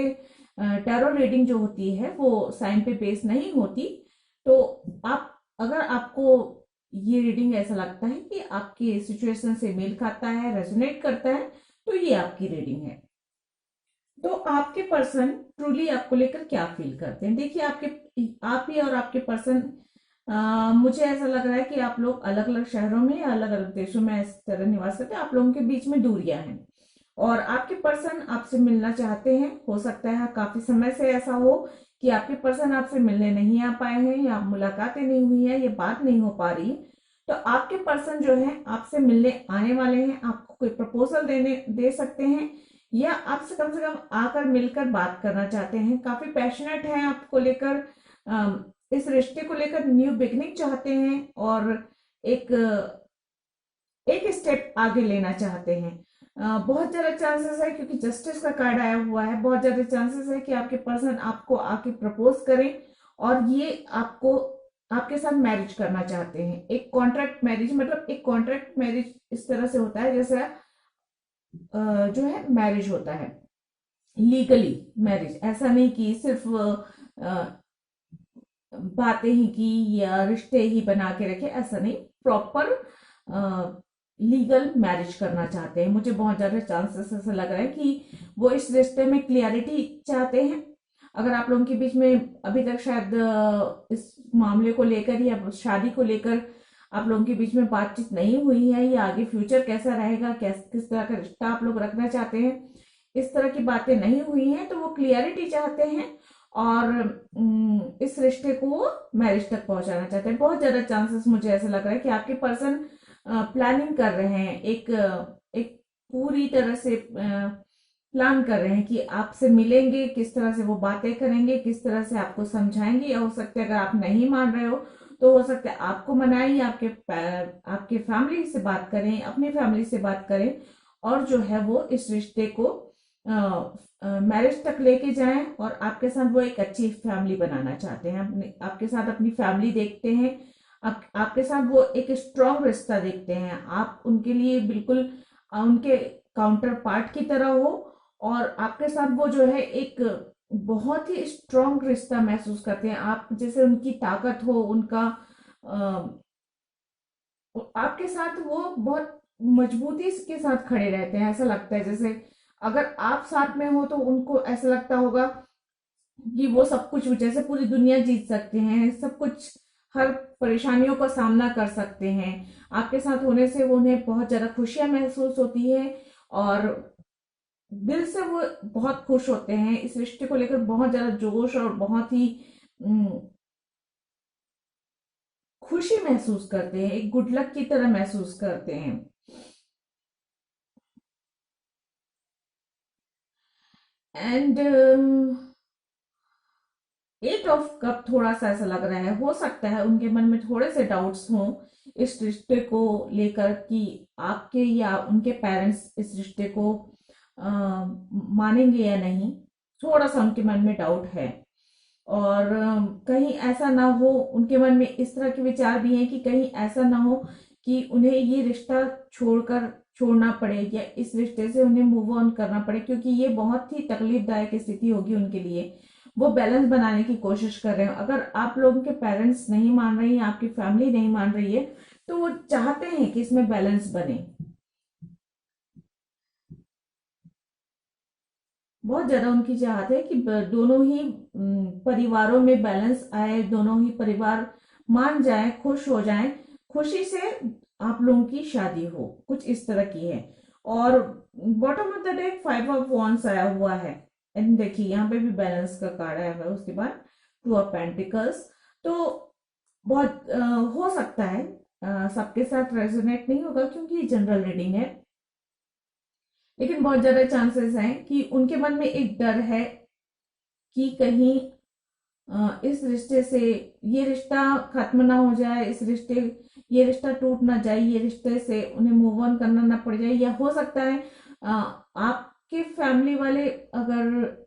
टैरो रीडिंग जो होती है वो साइन पे बेस नहीं होती। तो आप, अगर आपको ये रीडिंग ऐसा लगता है कि आपकी सिचुएशन से मेल खाता है, रेजोनेट करता है, तो ये आपकी रीडिंग है। तो आपके पर्सन ट्रूली आपको लेकर क्या फील करते हैं, देखिए आप ही और आपके पर्सन, मुझे ऐसा लग रहा है कि आप लोग अलग अलग शहरों में या अलग अलग देशों में इस तरह निवास करते हैं। आप लोगों के बीच में दूरियां हैं और आपके पर्सन आपसे मिलना चाहते हैं। हो सकता है काफी समय से ऐसा हो कि आपके पर्सन आपसे मिलने नहीं आ पाए हैं, या मुलाकातें नहीं हुई है, ये बात नहीं हो पा रही। तो आपके पर्सन जो है आपसे मिलने आने वाले हैं, आपको कोई प्रपोजल दे सकते हैं, या आपसे कम से कम आकर मिलकर बात करना चाहते हैं। काफी पैशनेट हैं आपको लेकर, इस रिश्ते को लेकर न्यू बिगनिंग चाहते हैं और एक एक स्टेप आगे लेना चाहते हैं। बहुत ज्यादा चांसेस है, क्योंकि जस्टिस का कार्ड आया हुआ है, बहुत ज्यादा चांसेस है कि आपके पर्सन आपको आके प्रपोज करें और ये आपको, आपके साथ मैरिज करना चाहते हैं। एक कॉन्ट्रैक्ट मैरिज, मतलब एक कॉन्ट्रैक्ट मैरिज इस तरह से होता है जैसे जो है मैरिज होता है लीगली मैरिज, ऐसा नहीं कि सिर्फ बातें ही की या रिश्ते ही बना के रखे, ऐसा नहीं, प्रॉपर लीगल मैरिज करना चाहते हैं। मुझे बहुत ज्यादा चांसेस ऐसा लग रहा है कि वो इस रिश्ते में क्लियरिटी चाहते हैं। अगर आप लोगों के बीच में अभी तक शायद इस मामले को लेकर या शादी को लेकर आप लोगों के बीच में बातचीत नहीं हुई है, या आगे फ्यूचर कैसा रहेगा, किस तरह का रिश्ता आप लोग रखना चाहते हैं, इस तरह की बातें नहीं हुई हैं, तो वो क्लियरिटी चाहते हैं और इस रिश्ते को वो मैरिज तक पहुंचाना चाहते हैं। बहुत ज्यादा चांसेस मुझे ऐसा लग रहा है कि आपके पर्सन प्लानिंग कर रहे हैं, एक पूरी तरह से प्लान कर रहे हैं कि आपसे मिलेंगे, किस तरह से वो बातें करेंगे, किस तरह से आपको समझाएंगे, या हो सकता है अगर आप नहीं मान रहे हो तो हो सकता है आपको मनाएं, या आपके फैमिली से बात करें, अपनी फैमिली से बात करें, और जो है वो इस रिश्ते को मैरिज तक लेके जाएं और आपके साथ वो एक अच्छी फैमिली बनाना चाहते हैं। आपके साथ अपनी फैमिली देखते हैं, आपके साथ वो एक स्ट्रॉन्ग रिश्ता देखते हैं। आप उनके लिए बिल्कुल उनके काउंटर पार्ट की तरह हो और आपके साथ वो जो है एक बहुत ही स्ट्रॉन्ग रिश्ता महसूस करते हैं। आप जैसे उनकी ताकत हो, उनका आपके साथ वो बहुत मजबूती के साथ खड़े रहते हैं। ऐसा लगता है जैसे अगर आप साथ में हो तो उनको ऐसा लगता होगा कि वो सब कुछ, जैसे पूरी दुनिया जीत सकते हैं, सब कुछ, हर परेशानियों का सामना कर सकते हैं। आपके साथ होने से वो उन्हें बहुत ज्यादा खुशियां महसूस होती है और दिल से वो बहुत खुश होते हैं। इस रिश्ते को लेकर बहुत ज्यादा जोश और बहुत ही उम, खुशी महसूस करते हैं, एक गुड लक की तरह महसूस करते हैं। एंड एट ऑफ कप थोड़ा सा ऐसा लग रहा है, हो सकता है उनके मन में थोड़े से डाउट्स हों इस रिश्ते को लेकर कि आपके या उनके पेरेंट्स इस रिश्ते को मानेंगे या नहीं। थोड़ा सा उनके मन में डाउट है। और कहीं ऐसा ना हो, उनके मन में इस तरह के विचार भी हैं कि कहीं ऐसा ना हो कि उन्हें ये रिश्ता छोड़ना पड़े या इस रिश्ते से उन्हें मूव ऑन करना पड़े, क्योंकि ये बहुत ही तकलीफदायक स्थिति होगी उनके लिए। वो बैलेंस बनाने की कोशिश कर रहे हो। अगर आप लोगों के पेरेंट्स नहीं मान रहे हैं, आपकी फैमिली नहीं मान रही है, तो वो चाहते हैं कि इसमें बैलेंस बने। बहुत ज्यादा उनकी चाहत है कि दोनों ही परिवारों में बैलेंस आए, दोनों ही परिवार मान जाए, खुश हो जाए, खुशी से आप लोगों की शादी हो, कुछ इस तरह की है। और bottom of the deck 5 of wands आया हुआ है। एंड देखिए यहाँ पे भी बैलेंस का कार्ड आया हुआ है, उसके बाद 2 ऑफ पेंटिकल्स। तो बहुत हो सकता है सबके साथ रेजोनेट नहीं होगा क्योंकि ये जनरल रीडिंग है, लेकिन बहुत ज्यादा चांसेस हैं कि उनके मन में एक डर है कि कहीं इस रिश्ते से ये रिश्ता खत्म ना हो जाए, ये रिश्ता टूट ना जाए, ये रिश्ते से उन्हें मूव ऑन करना ना पड़ जाए। या हो सकता है आपके फैमिली वाले अगर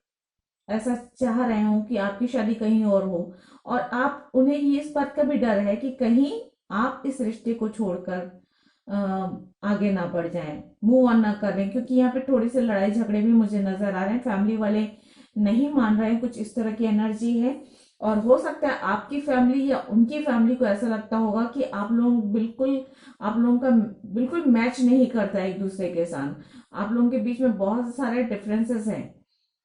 ऐसा चाह रहे हो कि आपकी शादी कहीं और हो, और आप उन्हें ये इस बात का भी डर है कि कहीं आप इस रिश्ते को छोड़कर आगे ना बढ़ जाएं, मूव ऑन ना करें, क्योंकि यहाँ पे थोड़ी सी लड़ाई झगड़े भी मुझे नजर आ रहे हैं। फैमिली वाले नहीं मान रहे हैं, कुछ इस तरह की एनर्जी है। और हो सकता है आपकी फैमिली या उनकी फैमिली को ऐसा लगता होगा कि आप लोगों का बिल्कुल मैच नहीं करता है एक दूसरे के साथ। आप लोगों के बीच में बहुत सारे डिफरेंसेस हैं।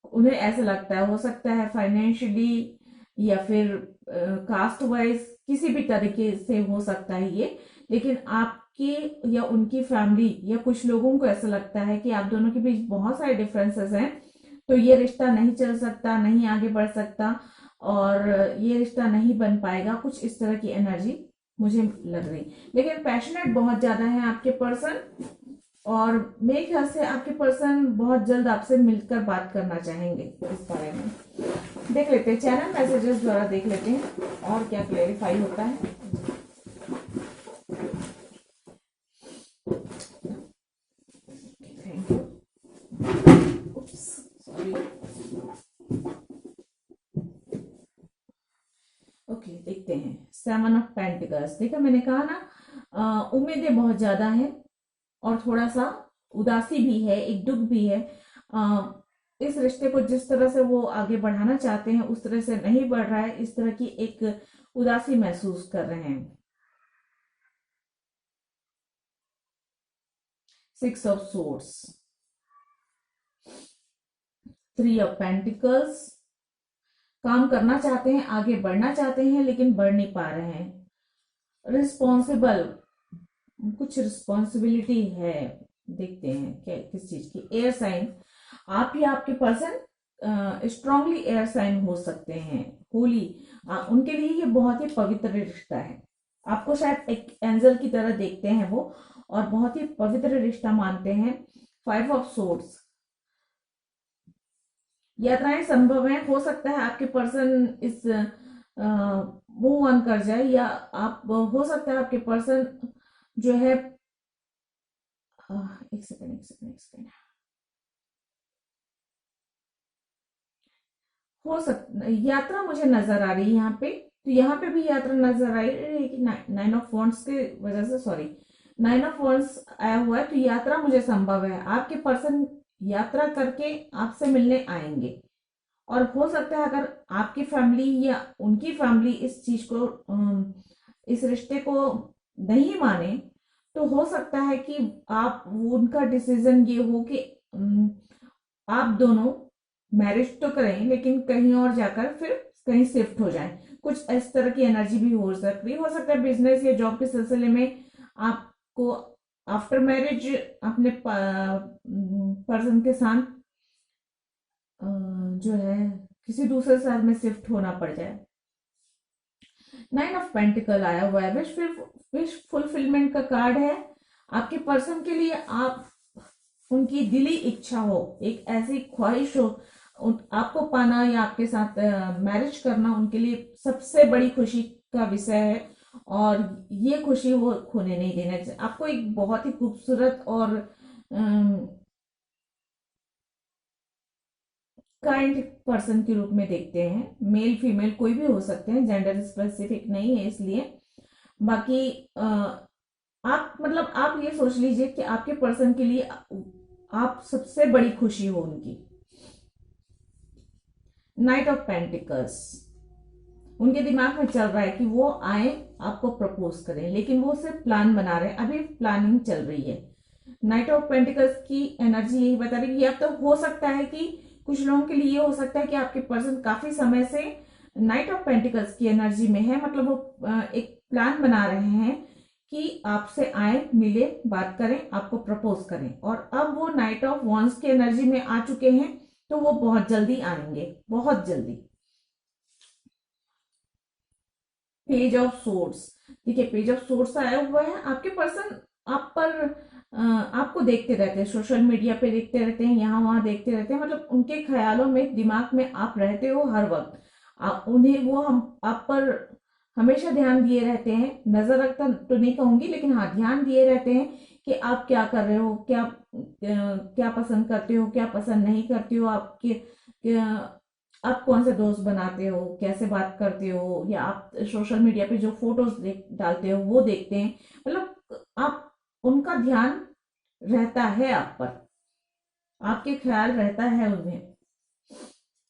उन्हें ऐसा लगता है, हो सकता है फाइनेंशियली या फिर कास्ट वाइज किसी भी तरीके से हो सकता है ये। लेकिन आपके या उनकी फैमिली या कुछ लोगों को ऐसा लगता है कि आप दोनों के बीच बहुत सारे डिफरेंसेस हैं, तो ये रिश्ता नहीं चल सकता, नहीं आगे बढ़ सकता, और ये रिश्ता नहीं बन पाएगा, कुछ इस तरह की एनर्जी मुझे लग रही। लेकिन पैशनेट बहुत ज्यादा है आपके पर्सन, और मेरे ख्याल से आपके पर्सन बहुत जल्द आपसे मिलकर बात करना चाहेंगे इस बारे में। देख लेते हैं, चैनल मैसेजेस द्वारा देख लेते हैं और क्या क्लेरिफाई होता है। Thank you. सॉरी। ओके, देखते हैं 7 ऑफ पेंटिकल्स। देखा, मैंने कहा ना उम्मीदें बहुत ज्यादा है और थोड़ा सा उदासी भी है, एक दुख भी है। इस रिश्ते को जिस तरह से वो आगे बढ़ाना चाहते हैं उस तरह से नहीं बढ़ रहा है, इस तरह की एक उदासी महसूस कर रहे हैं। 6 ऑफ सोर्ड्स, 3 ऑफ पेंटिकल्स। काम करना चाहते हैं, आगे बढ़ना चाहते हैं, लेकिन बढ़ नहीं पा रहे हैं। रिस्पॉन्सिबल, कुछ रिस्पॉन्सिबिलिटी है। देखते हैं क्या, किस चीज की। एयर साइन, आप या आपके पर्सन स्ट्रांगली एयर साइन हो सकते हैं। होली, उनके लिए ये बहुत ही पवित्र रिश्ता है। आपको शायद एक एंजल की तरह देखते हैं वो, और बहुत ही पवित्र रिश्ता मानते हैं। 5 ऑफ सोर्ड्स, यात्राएं संभव है, हो सकता है आपके पर्सन इस मूव ऑन कर जाए, या आप, हो सकता है आपके पर्सन जो है एक सेकंड एक सेकंड एक सेकंड, हो सकता यात्रा मुझे नजर आ रही है यहाँ पे। तो यहाँ पे भी यात्रा नजर आ रही है कि 9 ऑफ वॉन्ड्स के वजह से, सॉरी, 9 ऑफ वॉन्ड्स आया हुआ है, तो यात्रा मुझे संभव है। आपके पर्सन यात्रा करके आपसे मिलने आएंगे। और हो सकता है अगर आपकी फैमिली या उनकी फैमिली इस चीज को इस रिश्ते को नहीं माने, तो हो सकता है कि आप उनका डिसीजन ये हो कि आप दोनों मैरिज तो करें लेकिन कहीं और जाकर फिर कहीं शिफ्ट हो जाएं। कुछ इस तरह की एनर्जी भी हो सकता है बिजनेस या जॉब के सिलसिले में आपको आफ्टर मैरिज अपने पर्सन के साथ जो है किसी दूसरे शहर में शिफ्ट होना पड़ जाए। 9 ऑफ पेंटिकल आया हुआ है, विश फुलफिलमेंट का कार्ड है। आपके पर्सन के लिए आप उनकी दिली इच्छा हो, एक ऐसी ख्वाहिश हो, आपको पाना या आपके साथ मैरिज करना उनके लिए सबसे बड़ी खुशी का विषय है। और ये खुशी वो खोने नहीं देना चाहिए। आपको एक बहुत ही खूबसूरत और काइंड पर्सन के रूप में देखते हैं। मेल फीमेल कोई भी हो सकते हैं, जेंडर स्पेसिफिक नहीं है इसलिए। बाकी आप मतलब आप ये सोच लीजिए कि आपके पर्सन के लिए आप सबसे बड़ी खुशी हो उनकी। 9 ऑफ पेंटिकल्स, उनके दिमाग में चल रहा है कि वो आए आपको प्रपोज करें, लेकिन वो सिर्फ प्लान बना रहे हैं, अभी प्लानिंग चल रही है। 9 ऑफ पेंटिकल्स की एनर्जी यही बता रही है कि अब तो हो सकता है कि कुछ लोगों के लिए हो सकता है कि आपके पर्सन काफी समय से 9 ऑफ पेंटिकल्स की एनर्जी में है, मतलब वो एक प्लान बना रहे हैं कि आपसे आए, मिले, बात करें, आपको प्रपोज करें। और अब वो 9 ऑफ वॉन्ड्स की एनर्जी में आ चुके हैं, तो वो बहुत जल्दी आएंगे, बहुत जल्दी। पेज ऑफ सोर्स, देखिए पेज ऑफ सोर्स आया हुआ है। आपके पर्सन आप पर आपको देखते रहते हैं, सोशल मीडिया पे देखते रहते हैं, यहाँ वहां देखते रहते हैं, मतलब उनके ख्यालों में, दिमाग में आप रहते हो हर वक्त। उन्हें वो हम आप पर हमेशा ध्यान दिए रहते हैं, नजर रखता तो नहीं कहूंगी, लेकिन हाँ ध्यान दिए रहते हैं कि आप क्या कर रहे हो, क्या पसंद करते हो, क्या पसंद नहीं करते हो, आपके आप कौन से दोस्त बनाते हो, कैसे बात करते हो, या आप सोशल मीडिया पे जो फोटोज डालते हो वो देखते हैं। मतलब आप उनका ध्यान रहता है आप पर, आपके ख्याल रहता है उन्हें।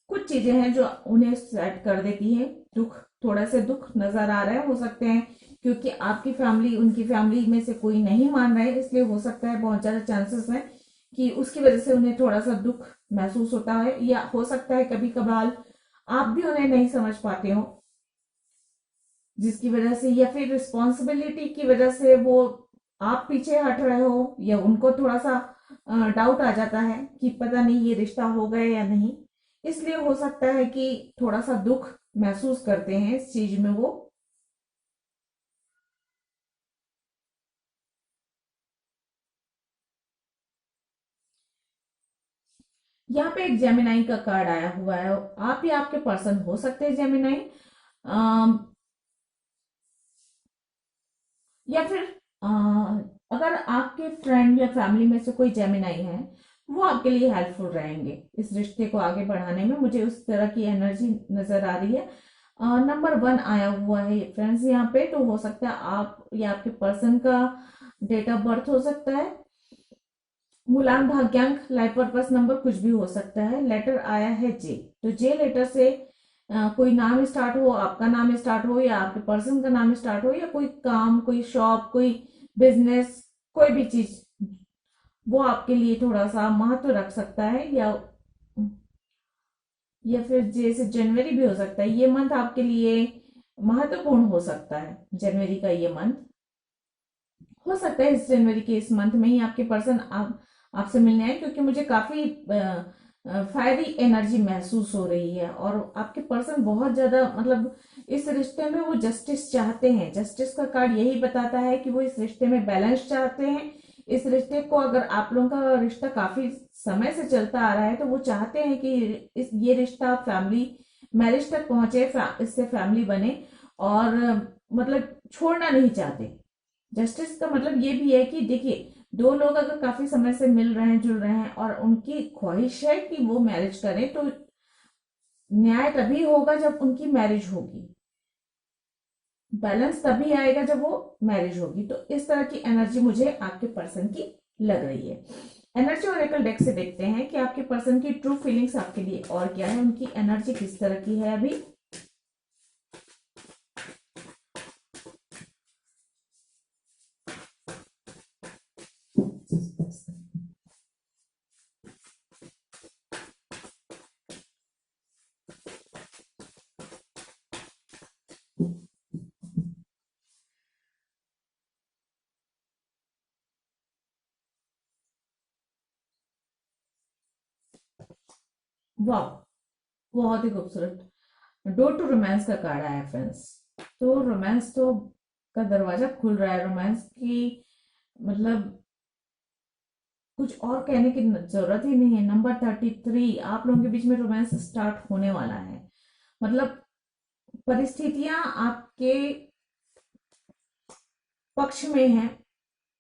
कुछ चीजें हैं जो उन्हें सेट कर देती है। दुख, थोड़ा से दुख नजर आ रहा है, हो सकते हैं क्योंकि आपकी फैमिली उनकी फैमिली में से कोई नहीं मान रहा है, इसलिए हो सकता है, बहुत ज्यादा चांसेस है कि उसकी वजह से उन्हें थोड़ा सा दुख महसूस होता है। या हो सकता है कभी कभार आप भी उन्हें नहीं समझ पाते हो, जिसकी वजह से, या फिर रिस्पॉन्सिबिलिटी की वजह से वो आप पीछे हट रहे हो, या उनको थोड़ा सा डाउट आ जाता है कि पता नहीं ये रिश्ता हो गया या नहीं। इसलिए हो सकता है कि थोड़ा सा दुख महसूस करते हैं इस चीज में वो। यहाँ पे एक जेमिनाई का कार्ड आया हुआ है। आप या आपके पर्सन हो सकते हैं जेमिनाई, या फिर अगर आपके फ्रेंड या फैमिली में से कोई जेमिनाई है, वो आपके लिए हेल्पफुल रहेंगे इस रिश्ते को आगे बढ़ाने में। मुझे उस तरह की एनर्जी नजर आ रही है। नंबर 1 आया हुआ है फ्रेंड्स यहाँ पे, तो हो सकता है आप या आपके पर्सन का डेट ऑफ बर्थ हो सकता है, मूलांक, भाग्यांक, लाइफ पर्पस नंबर, कुछ भी हो सकता है। लेटर आया है जे, तो जे लेटर से कोई नाम स्टार्ट हो, आपका नाम स्टार्ट हो, या आपके पर्सन का नाम स्टार्ट हो, या कोई काम, कोई शॉप, कोई बिजनेस, कोई भी चीज वो आपके लिए थोड़ा सा महत्व रख सकता है। या फिर जैसे जनवरी भी हो सकता है, ये मंथ आपके लिए महत्वपूर्ण हो सकता है। जनवरी का ये मंथ हो सकता है, इस जनवरी के इस मंथ में ही आपके पर्सन आपसे मिलने आए, क्योंकि मुझे काफी फायरी एनर्जी महसूस हो रही है। और आपके पर्सन बहुत ज्यादा, मतलब इस रिश्ते में वो जस्टिस चाहते हैं। जस्टिस का कार्ड यही बताता है कि वो इस रिश्ते में बैलेंस चाहते हैं। इस रिश्ते को, अगर आप लोगों का रिश्ता काफी समय से चलता आ रहा है, तो वो चाहते हैं कि ये रिश्ता फैमिली मैरिज तक पहुंचे, इससे फैमिली बने, और मतलब छोड़ना नहीं चाहते। जस्टिस का मतलब ये भी है कि देखिए, दो लोग अगर काफी समय से मिल रहे हैं, जुल रहे हैं, और उनकी ख्वाहिश है कि वो मैरिज करें, तो न्याय तभी होगा जब उनकी मैरिज होगी, बैलेंस तभी आएगा जब वो मैरिज होगी। तो इस तरह की एनर्जी मुझे आपके पर्सन की लग रही है। एनर्जी ओरेकल डेक से देखते हैं कि आपके पर्सन की ट्रू फीलिंग्स आपके लिए और क्या है, उनकी एनर्जी किस तरह की है अभी। वाह, बहुत ही खूबसूरत डोर टू रोमांस का कार्ड आया फ्रेंड्स। तो रोमांस तो का दरवाजा खुल रहा है, रोमांस की मतलब कुछ और कहने की जरूरत ही नहीं है। नंबर 33, आप लोगों के बीच में रोमांस स्टार्ट होने वाला है। मतलब परिस्थितियां आपके पक्ष में है।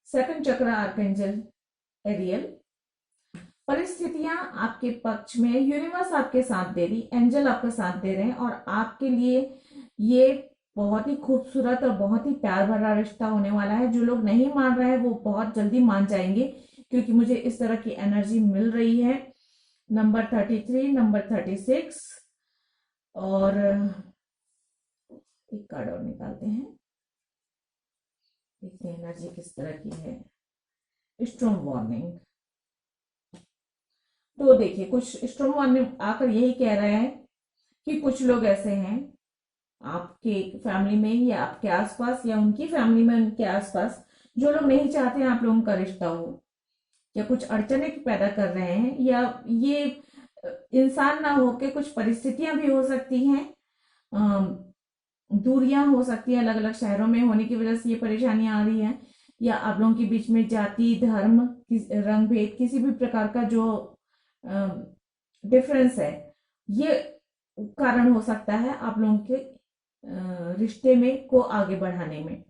सेकंड चक्र आर्कएंजल एरियल, परिस्थितियां आपके पक्ष में, यूनिवर्स आपके साथ दे रही, एंजल आपका साथ दे रहे हैं और आपके लिए ये बहुत ही खूबसूरत और बहुत ही प्यार भरा रिश्ता होने वाला है। जो लोग नहीं मान रहे हैं वो बहुत जल्दी मान जाएंगे, क्योंकि मुझे इस तरह की एनर्जी मिल रही है। नंबर 33, नंबर 36, और एक कार्ड और निकालते हैं, देखते हैं एनर्जी किस तरह की है। Strong warning. तो देखिए, कुछ स्ट्रॉन्ग वार्निंग आकर यही कह रहा है कि कुछ लोग ऐसे हैं आपके फैमिली में या आपके आसपास या उनकी फैमिली में, उनके आसपास, जो लोग नहीं चाहते हैं आप लोगों का रिश्ता हो, या कुछ अड़चने पैदा कर रहे हैं, या ये इंसान ना होके कुछ परिस्थितियां भी हो सकती हैं। दूरियां हो सकती हैं, अलग अलग शहरों में होने की वजह से ये परेशानियां आ रही हैं, या आप लोगों के बीच में जाति, धर्म, रंग भेद, किसी भी प्रकार का जो डिफरेंस है, ये कारण हो सकता है आप लोगों के रिश्ते में को आगे बढ़ाने में।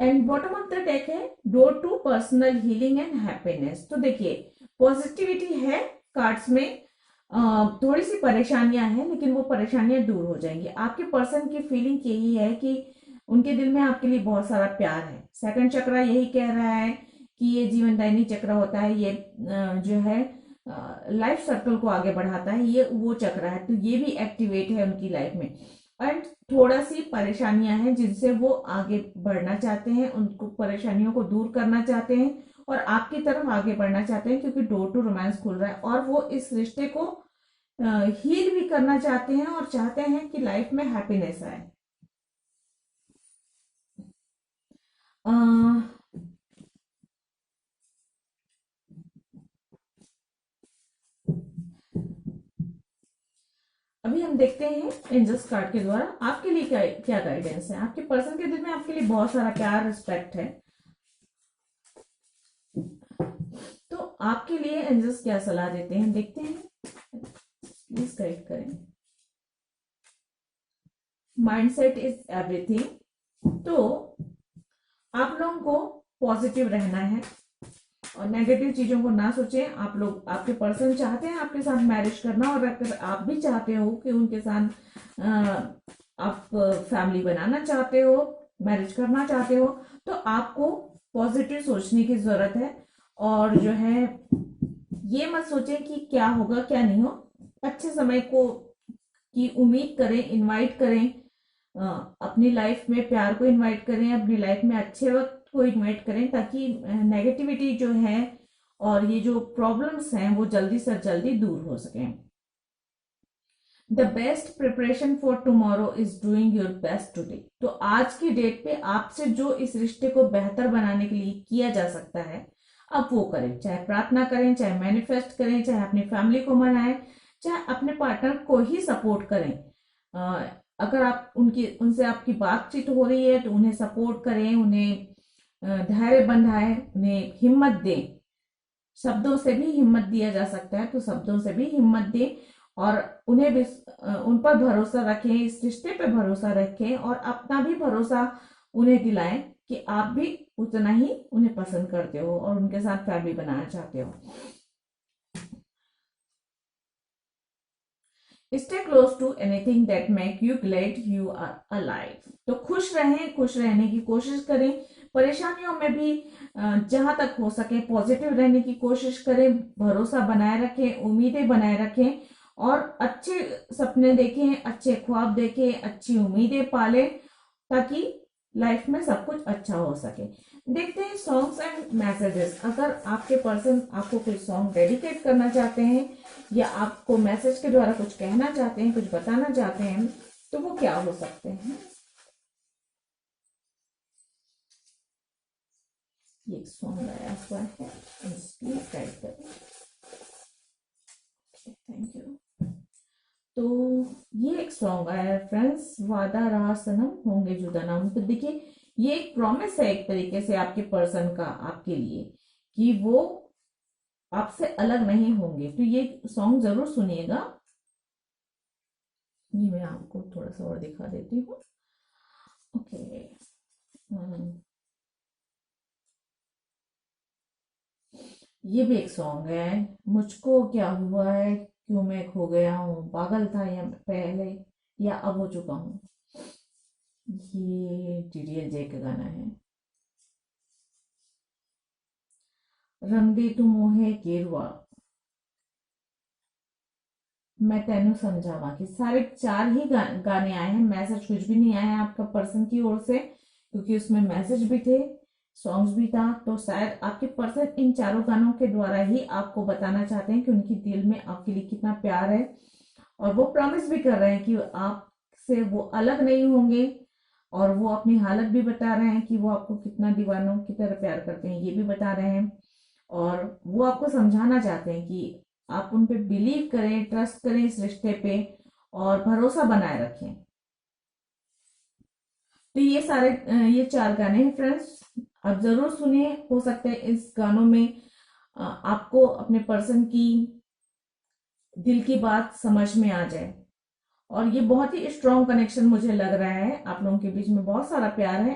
And bottom of the deck है door to personal healing and happiness. तो देखिए, पॉजिटिविटी है कार्ड्स में। थोड़ी सी परेशानियां हैं, लेकिन वो परेशानियां दूर हो जाएंगी। आपके पर्सन की फीलिंग यही है कि उनके दिल में आपके लिए बहुत सारा प्यार है। सेकंड चक्र यही कह रहा है कि ये जीवनदायिनी चक्र होता है, ये जो है लाइफ सर्कल को आगे बढ़ाता है, ये वो चक्र है, तो ये भी एक्टिवेट है उनकी लाइफ में। एंड थोड़ा सी परेशानियां हैं जिनसे वो आगे बढ़ना चाहते हैं, उनको परेशानियों को दूर करना चाहते हैं और आपकी तरफ आगे बढ़ना चाहते हैं, क्योंकि डोर टू रोमांस खुल रहा है और वो इस रिश्ते को हील भी करना चाहते हैं और चाहते हैं कि लाइफ में हैप्पीनेस आए। अभी हम देखते हैं एंजल्स कार्ड के द्वारा आपके लिए क्या क्या गाइडेंस है। आपके पर्सन के दिल में आपके लिए बहुत सारा प्यार, रिस्पेक्ट है, तो आपके लिए एंजल्स क्या सलाह देते हैं देखते हैं, प्लीज गाइड करें। Mindset is everything. तो आप लोगों को पॉजिटिव रहना है और नेगेटिव चीजों को ना सोचें। आप लोग, आपके पर्सन चाहते हैं आपके साथ मैरिज करना, और अगर आप भी चाहते हो कि उनके साथ आप फैमिली बनाना चाहते हो, मैरिज करना चाहते हो, तो आपको पॉजिटिव सोचने की जरूरत है। और जो है, ये मत सोचें कि क्या होगा क्या नहीं हो। अच्छे समय को की उम्मीद करें, इनवाइट करें, अपनी लाइफ में प्यार को इनवाइट करें, अपनी लाइफ में अच्छे वक्त को इनवाइट करें, ताकि नेगेटिविटी जो है और ये जो प्रॉब्लम्स हैं वो जल्दी से जल्दी दूर हो सकें। The best preparation for tomorrow is doing your best today. तो आज की डेट पे आपसे जो इस रिश्ते को बेहतर बनाने के लिए किया जा सकता है, आप वो करें। चाहे प्रार्थना करें, चाहे मैनिफेस्ट करें, चाहे अपनी फैमिली को मनाएं, चाहे अपने पार्टनर को ही सपोर्ट करें। अगर आप उनसे आपकी बातचीत हो रही है तो उन्हें सपोर्ट करें, उन्हें धैर्य बंधाएं, उन्हें हिम्मत दें। शब्दों से भी हिम्मत दिया जा सकता है, तो शब्दों से भी हिम्मत दें और उन्हें भी उन पर भरोसा रखें, इस रिश्ते पे भरोसा रखें और अपना भी भरोसा उन्हें दिलाएं कि आप भी उतना ही उन्हें पसंद करते हो और उनके साथ फैमिली बनाना चाहते हो। Stay close to anything that make you glad you are alive. तो खुश रहें, खुश रहने की कोशिश करें, परेशानियों में भी जहां तक हो सके पॉजिटिव रहने की कोशिश करें, भरोसा बनाए रखें, उम्मीदें बनाए रखें और अच्छे सपने देखें, अच्छे ख्वाब देखें, अच्छी उम्मीदें पालें ताकि लाइफ में सब कुछ अच्छा हो सके। देखते हैं सॉन्ग्स एंड मैसेजेस। अगर आपके पर्सन आपको कोई सॉन्ग डेडिकेट करना चाहते हैं या आपको मैसेज के द्वारा कुछ कहना चाहते हैं, कुछ बताना चाहते हैं, तो वो क्या हो सकते हैं। ये एक सॉन्ग आया हुआ है, प्लीज गाइड करें। Thank you. तो ये एक सॉन्ग आया है फ्रेंड्स, वादा रहा सनम होंगे जुदा नाम। तो देखिए ये एक प्रॉमिस है एक तरीके से आपके पर्सन का आपके लिए कि वो आपसे अलग नहीं होंगे। तो ये सॉन्ग जरूर सुनिएगा। ये मैं आपको थोड़ा सा और दिखा देती हूँ। ओके, ये भी एक सॉन्ग है, मुझको क्या हुआ है क्यों मैं खो गया हूँ, पागल था या पहले या अब हो चुका हूँ। ये DDLJ का गाना है। रंग दे तू मोहे केरुआ, मैं तेनू समझावा। कि सारे चार ही गाने आए हैं, मैसेज कुछ भी नहीं आया है आपका पर्सन की ओर से, क्योंकि उसमें मैसेज भी थे, सॉन्ग्स भी था। तो शायद आपके पर्सन इन चारों गानों के द्वारा ही आपको बताना चाहते हैं कि उनकी दिल में आपके लिए कितना प्यार है और वो प्रॉमिस भी कर रहे हैं कि आपसे वो अलग नहीं होंगे। और वो अपनी हालत भी बता रहे हैं कि वो आपको कितना दीवानों की तरह प्यार करते हैं, ये भी बता रहे हैं। और वो आपको समझाना चाहते हैं कि आप उन पे बिलीव करें, ट्रस्ट करें इस रिश्ते पे और भरोसा बनाए रखें। तो ये सारे ये चार गाने हैं फ्रेंड्स, आप जरूर सुनिए। हो सकता है इस गानों में आपको अपने पर्सन की दिल की बात समझ में आ जाए। और ये बहुत ही स्ट्रॉन्ग कनेक्शन मुझे लग रहा है, आप लोगों के बीच में बहुत सारा प्यार है।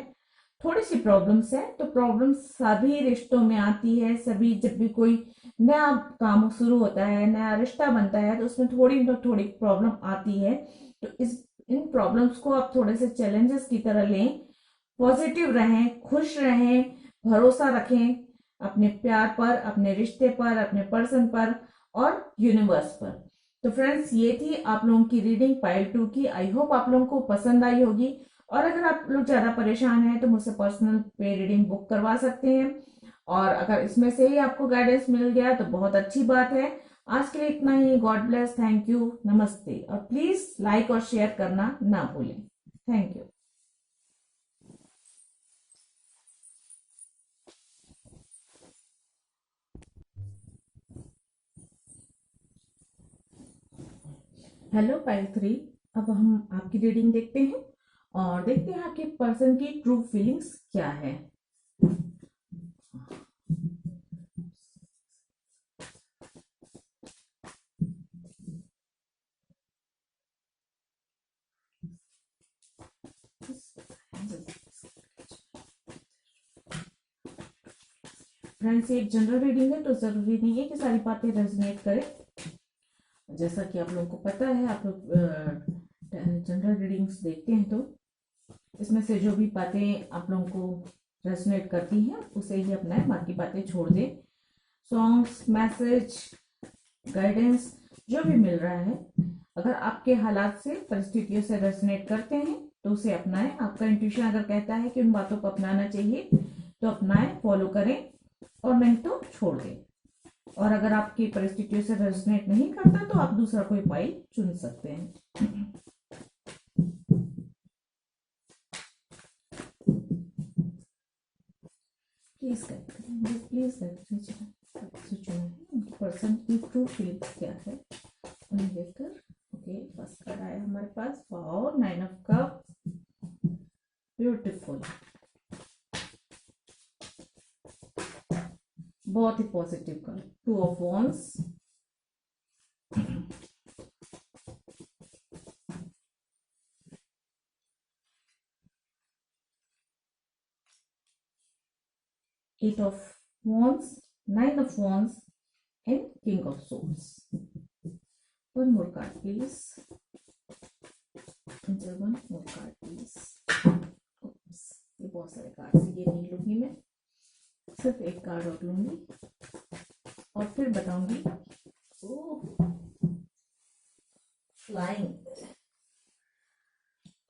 थोड़ी सी प्रॉब्लम्स है, तो प्रॉब्लम्स सभी रिश्तों में आती है। सभी जब भी कोई नया काम शुरू होता है, नया रिश्ता बनता है, तो उसमें थोड़ी तो थोड़ी प्रॉब्लम आती है। तो इस इन प्रॉब्लम्स को आप थोड़े से चैलेंजेस की तरह लें, पॉजिटिव रहें, खुश रहें, भरोसा रखें अपने प्यार पर, अपने रिश्ते पर, अपने पर्सन पर और यूनिवर्स पर। तो फ्रेंड्स ये थी आप लोगों की रीडिंग पाइल 2 की। आई होप आप लोगों को पसंद आई होगी। और अगर आप लोग ज्यादा परेशान हैं तो मुझसे पर्सनल पे रीडिंग बुक करवा सकते हैं। और अगर इसमें से ही आपको गाइडेंस मिल गया तो बहुत अच्छी बात है। आज के लिए इतना ही। गॉड ब्लेस, थैंक यू, नमस्ते। और प्लीज लाइक और शेयर करना ना भूलें। Thank you. Hello pile 3। अब हम आपकी रीडिंग देखते हैं और देखते हैं आपके पर्सन की ट्रू फीलिंग्स क्या है। फ्रेंड्स ये एक जनरल रीडिंग है, तो जरूरी नहीं है कि सारी बातें रेजोनेट करें। जैसा कि आप लोगों को पता है, आप लोग जनरल रीडिंग्स देखते हैं तो इसमें से जो भी बातें आप लोगों को रेजोनेट करती हैं उसे ही अपनाएं, बाकी बातें छोड़ दें। सॉन्ग्स, मैसेज, गाइडेंस जो भी मिल रहा है, अगर आपके हालात से, परिस्थितियों से रेजोनेट करते हैं तो उसे अपनाएं। आपका इंट्यूशन अगर कहता है कि उन बातों को अपनाना चाहिए तो अपनाएं, फॉलो करें, और नहीं तो छोड़ दें। और अगर आपकी परिस्थितियों से रेजोनेट नहीं करता तो आप दूसरा कोई पाइल चुन सकते हैं। प्लीज प्लीज पर्सन की ट्रू फीलिंग्स क्या है उन्हें देखकर। ओके, फर्स्ट कार्ड आया हमारे पास, वाओ, 9 ऑफ कप, ब्यूटीफुल, बहुत ही positive card, 2 of wands, 8 of wands, 9 of wands and king of swords। One more card, please. Angel, one more card, please. Oops, ये बहुत सारे कार्ड ये नहीं लूंगी मैं, सिर्फ एक कार्ड और लूंगी और फिर बताऊंगी। Flying,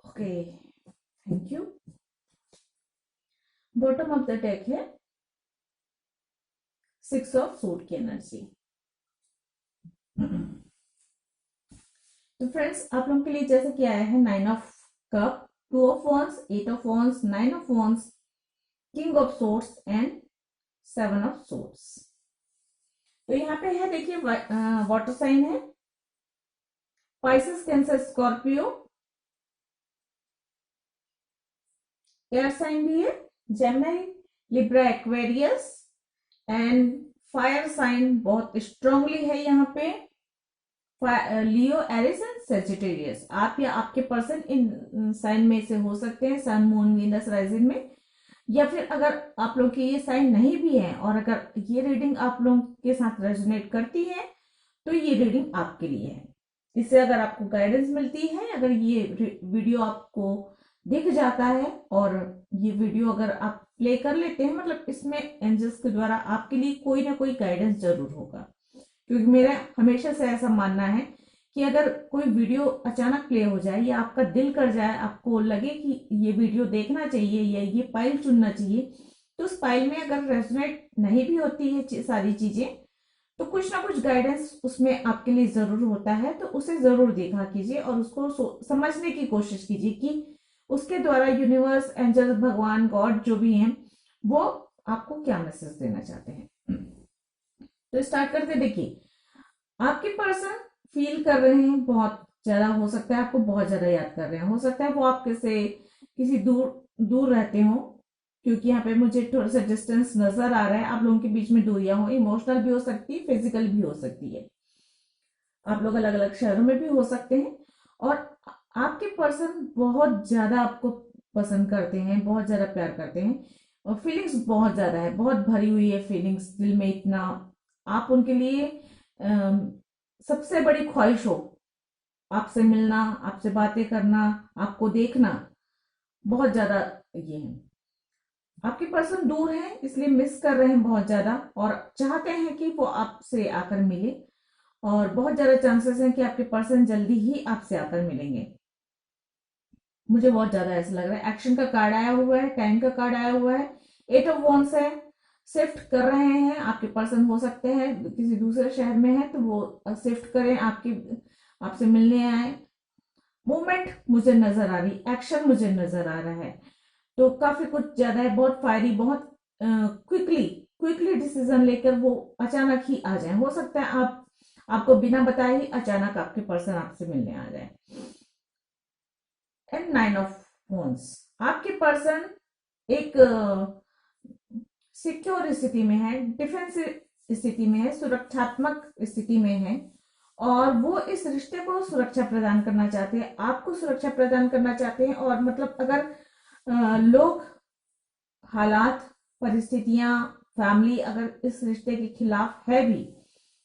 okay, thank you. Bottom of the deck है 6 ऑफ सूट की एनर्जी। तो फ्रेंड्स, आप लोगों के लिए जैसे कि आया है 9 of cup, 2 of wands, 8 of wands, 9 of wands, king of swords and 7 of swords. तो यहाँ पे है, देखिए वाटर साइन है, Pisces, Cancer, Scorpio, air sign भी है, Gemini, Libra, Aquarius and fire sign बहुत स्ट्रांगली है यहाँ पे, लियो, एरिस एंड सेजिटेरियस। आप या आपके पर्सन इन साइन में से हो सकते हैं, सन, मून, वीनस, राइजिंग में, या फिर अगर आप लोग की ये साइन नहीं भी है और अगर ये रीडिंग आप लोगों के साथ रेजोनेट करती है तो ये रीडिंग आपके लिए है। इससे अगर आपको गाइडेंस मिलती है, अगर ये वीडियो आपको दिख जाता है और ये वीडियो अगर आप प्ले कर लेते हैं, मतलब इसमें एंजल्स के द्वारा आपके लिए कोई ना कोई गाइडेंस जरूर होगा। क्योंकि मेरा हमेशा से ऐसा मानना है कि अगर कोई वीडियो अचानक प्ले हो जाए या आपका दिल कर जाए, आपको लगे कि ये वीडियो देखना चाहिए या ये पाइल चुनना चाहिए, तो उस पाइल में अगर रेजोनेट नहीं भी होती है सारी चीजें, तो कुछ ना कुछ गाइडेंस उसमें आपके लिए जरूर होता है। तो उसे जरूर देखा कीजिए और उसको समझने की कोशिश कीजिए कि उसके द्वारा यूनिवर्स, एंजल, भगवान, गॉड जो भी हैं, वो आपको क्या मैसेज देना चाहते हैं। तो स्टार्ट करते, देखिए आपके पर्सन फील कर रहे हैं बहुत ज्यादा, हो सकता है आपको बहुत ज्यादा याद कर रहे हैं, हो सकता है वो आपके से किसी दूर दूर रहते हो, क्योंकि यहाँ पे मुझे थोड़ा सा डिस्टेंस नजर आ रहा है। आप लोगों के बीच में दूरियां हो, इमोशनल भी हो सकती है, फिजिकल भी हो सकती है, आप लोग अलग अलग शहरों में भी हो सकते हैं। और आपके पर्सन बहुत ज्यादा आपको पसंद करते हैं, बहुत ज्यादा प्यार करते हैं और फीलिंग्स बहुत ज्यादा है, बहुत भरी हुई है फीलिंग्स दिल में। इतना आप उनके लिए सबसे बड़ी ख्वाहिश हो आपसे मिलना, आपसे बातें करना, आपको देखना, बहुत ज्यादा ये है। आपके पर्सन दूर है इसलिए मिस कर रहे हैं बहुत ज्यादा और चाहते हैं कि वो आपसे आकर मिले, और बहुत ज्यादा चांसेस हैं कि आपके पर्सन जल्दी ही आपसे आकर मिलेंगे। मुझे बहुत ज्यादा ऐसा लग रहा है। एक्शन का कार्ड आया हुआ है, टाइम का कार्ड आया हुआ है, 8 ऑफ वॉन्ड्स है, शिफ्ट कर रहे हैं। आपके पर्सन हो सकते हैं किसी दूसरे शहर में है तो वो शिफ्ट करें, आपसे मिलने आए। मूवमेंट मुझे नजर आ रही, एक्शन मुझे नजर आ रहा है, तो काफी कुछ ज्यादा है, बहुत फायरी, बहुत क्विकली डिसीजन लेकर वो अचानक ही आ जाए। हो सकता है आपको बिना बताए ही अचानक आपके पर्सन आपसे मिलने आ जाए। एंड 9 ऑफ वॉन्ड्स, आपके पर्सन एक सिक्योर स्थिति में है, डिफेंसिव स्थिति में है, सुरक्षात्मक स्थिति में है और वो इस रिश्ते को सुरक्षा प्रदान करना चाहते हैं, आपको सुरक्षा प्रदान करना चाहते हैं। और मतलब अगर लोग, हालात, परिस्थितियां, फैमिली अगर इस रिश्ते के खिलाफ है भी,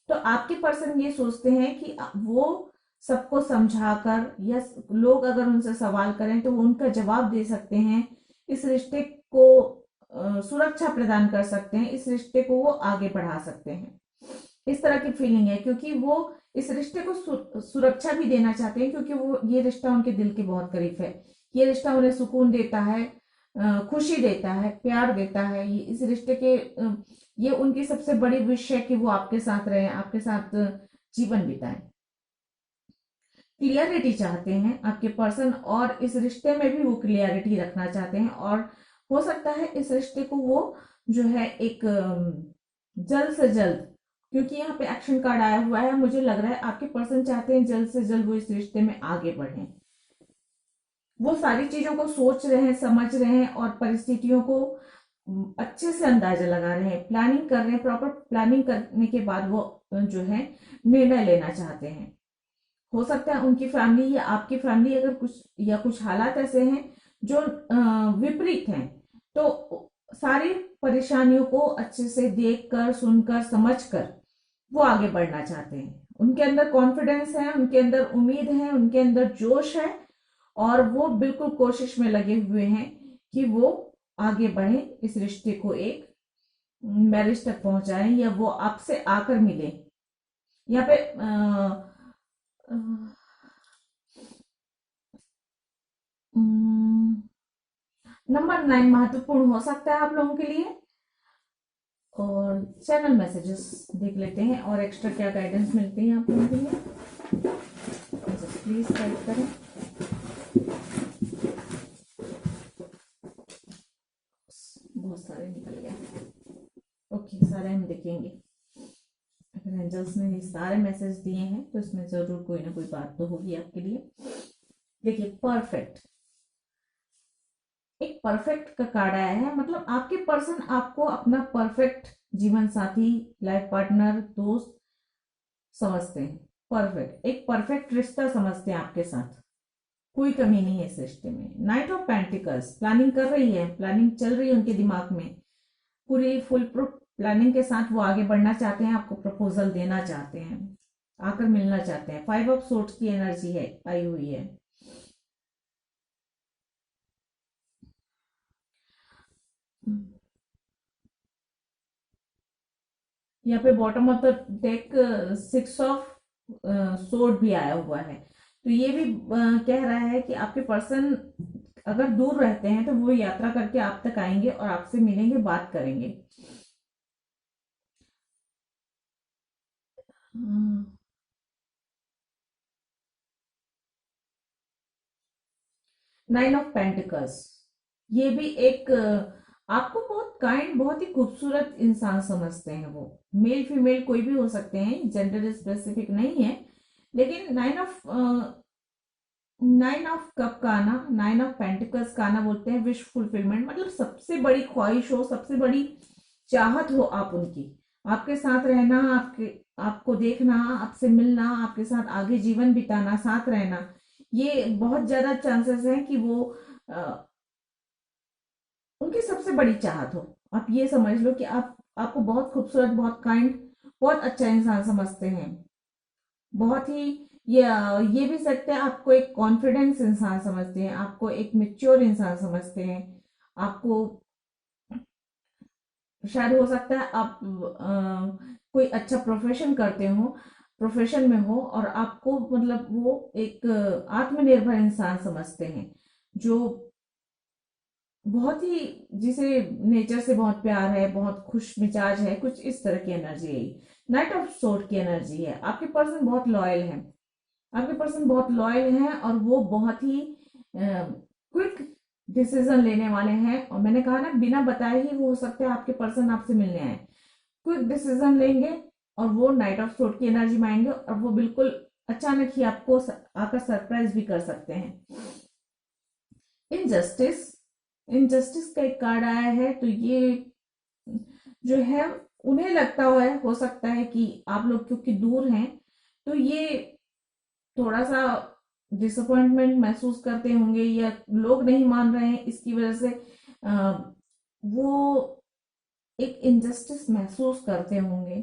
तो आपके पर्सन ये सोचते हैं कि वो सबको समझाकर, या लोग अगर उनसे सवाल करें तो वो उनका जवाब दे सकते हैं, इस रिश्ते को सुरक्षा प्रदान कर सकते हैं, इस रिश्ते को वो आगे बढ़ा सकते हैं। इस तरह की फीलिंग है, क्योंकि वो इस रिश्ते को सुरक्षा भी देना चाहते हैं, क्योंकि वो ये रिश्ता उनके दिल के बहुत करीब है। ये रिश्ता उन्हें सुकून देता है, खुशी देता है, प्यार देता है। ये इस रिश्ते के ये उनकी सबसे बड़ी विश है कि वो आपके साथ रहे, आपके साथ जीवन बिताएं। क्लियरिटी चाहते हैं आपके पर्सन और इस रिश्ते में भी वो क्लियरिटी रखना चाहते हैं, और हो सकता है इस रिश्ते को वो जो है एक जल्द से जल्द, क्योंकि यहाँ पे एक्शन कार्ड आया हुआ है, मुझे लग रहा है आपके पर्सन चाहते हैं जल्द से जल्द वो इस रिश्ते में आगे बढ़े। वो सारी चीजों को सोच रहे हैं, समझ रहे हैं और परिस्थितियों को अच्छे से अंदाजा लगा रहे हैं, प्लानिंग कर रहे हैं। प्रॉपर प्लानिंग करने के बाद वो जो है निर्णय लेना चाहते हैं। हो सकता है उनकी फैमिली या आपकी फैमिली अगर कुछ हालात ऐसे हैं जो विपरीत हैं, तो सारी परेशानियों को अच्छे से देखकर, सुनकर, समझकर वो आगे बढ़ना चाहते हैं। उनके अंदर कॉन्फिडेंस है, उनके अंदर उम्मीद है, उनके अंदर जोश है, और वो बिल्कुल कोशिश में लगे हुए हैं कि वो आगे बढ़े, इस रिश्ते को एक मैरिज तक पहुंचाएं, या वो आपसे आकर मिले। यहाँ पे नंबर 9 महत्वपूर्ण हो सकता है आप लोगों के लिए। और चैनल मैसेजेस देख लेते हैं और एक्स्ट्रा क्या गाइडेंस मिलती है आप लोगों के लिए। प्लीज टाइप करें। बहुत सारे निकल गए। ओके, सारे हम देखेंगे। अगर एंजल्स ने सारे मैसेज दिए हैं तो इसमें जरूर कोई ना कोई बात तो होगी आपके लिए। देखिए, परफेक्ट, एक परफेक्ट का कार्ड आया है, मतलब आपके पर्सन आपको अपना परफेक्ट जीवन साथी, लाइफ पार्टनर, दोस्त समझते हैं। परफेक्ट, एक परफेक्ट रिश्ता समझते हैं आपके साथ, कोई कमी नहीं है इस रिश्ते में। नाइट ऑफ पेंटिकल्स, प्लानिंग कर रही है, प्लानिंग चल रही है उनके दिमाग में, पूरी फुल प्रूफ प्लानिंग के साथ वो आगे बढ़ना चाहते हैं, आपको प्रपोजल देना चाहते हैं, आकर मिलना चाहते हैं। 5 ऑफ सोर्ड्स की एनर्जी है, आई हुई है। यहाँ पे bottom of the deck 6 of sword भी आया हुआ है, तो ये भी कह रहा है कि आपके पर्सन अगर दूर रहते हैं तो वो यात्रा करके आप तक आएंगे और आपसे मिलेंगे, बात करेंगे। 9 ऑफ पेंटिकल्स, ये भी एक आपको बहुत काइंड, बहुत ही खूबसूरत इंसान समझते हैं वो। मेल फीमेल कोई भी हो सकते हैं, जेंडर स्पेसिफिक नहीं है। लेकिन 9 ऑफ कप का आना, 9 ऑफ पेंटिकल्स का आना बोलते हैं विश फुलफिलमेंट, मतलब सबसे बड़ी ख्वाहिश हो, सबसे बड़ी चाहत हो आप उनकी, आपके साथ रहना, आपके आपको देखना, आपसे मिलना, आपके साथ आगे जीवन बिताना, साथ रहना। ये बहुत ज्यादा चांसेस हैं कि वो उनकी सबसे बड़ी चाहत हो। आप ये समझ लो कि आप आपको बहुत खूबसूरत, बहुत काइंड, बहुत अच्छा इंसान समझते हैं। बहुत ही ये भी सकते हैं आपको एक कॉन्फिडेंस इंसान समझते हैं, आपको एक मेच्योर इंसान समझते हैं। आपको शायद हो सकता है आप कोई अच्छा प्रोफेशन करते हो, प्रोफेशन में हो, और आपको मतलब वो एक आत्मनिर्भर इंसान समझते हैं, जो बहुत ही, जिसे नेचर से बहुत प्यार है, बहुत खुश मिजाज है, कुछ इस तरह की एनर्जी है। नाइट ऑफ सोर्ड की एनर्जी है। आपके पर्सन बहुत लॉयल है, आपके पर्सन बहुत लॉयल हैं, और वो बहुत ही क्विक डिसीजन लेने वाले हैं। और मैंने कहा ना, बिना बताए ही वो हो सकता है आपके पर्सन आपसे मिलने आए, क्विक डिसीजन लेंगे, और वो नाइट ऑफ सोर्ड की एनर्जी में आएंगे, और वो बिल्कुल अचानक ही आपको आकर सरप्राइज भी कर सकते हैं। इनजस्टिस, इनजस्टिस का एक कार्ड आया है, तो ये जो है, उन्हें लगता है, हो सकता है कि आप लोग क्योंकि दूर हैं तो ये थोड़ा सा डिसअपॉइंटमेंट महसूस करते होंगे, या लोग नहीं मान रहे हैं, इसकी वजह से वो एक इनजस्टिस महसूस करते होंगे,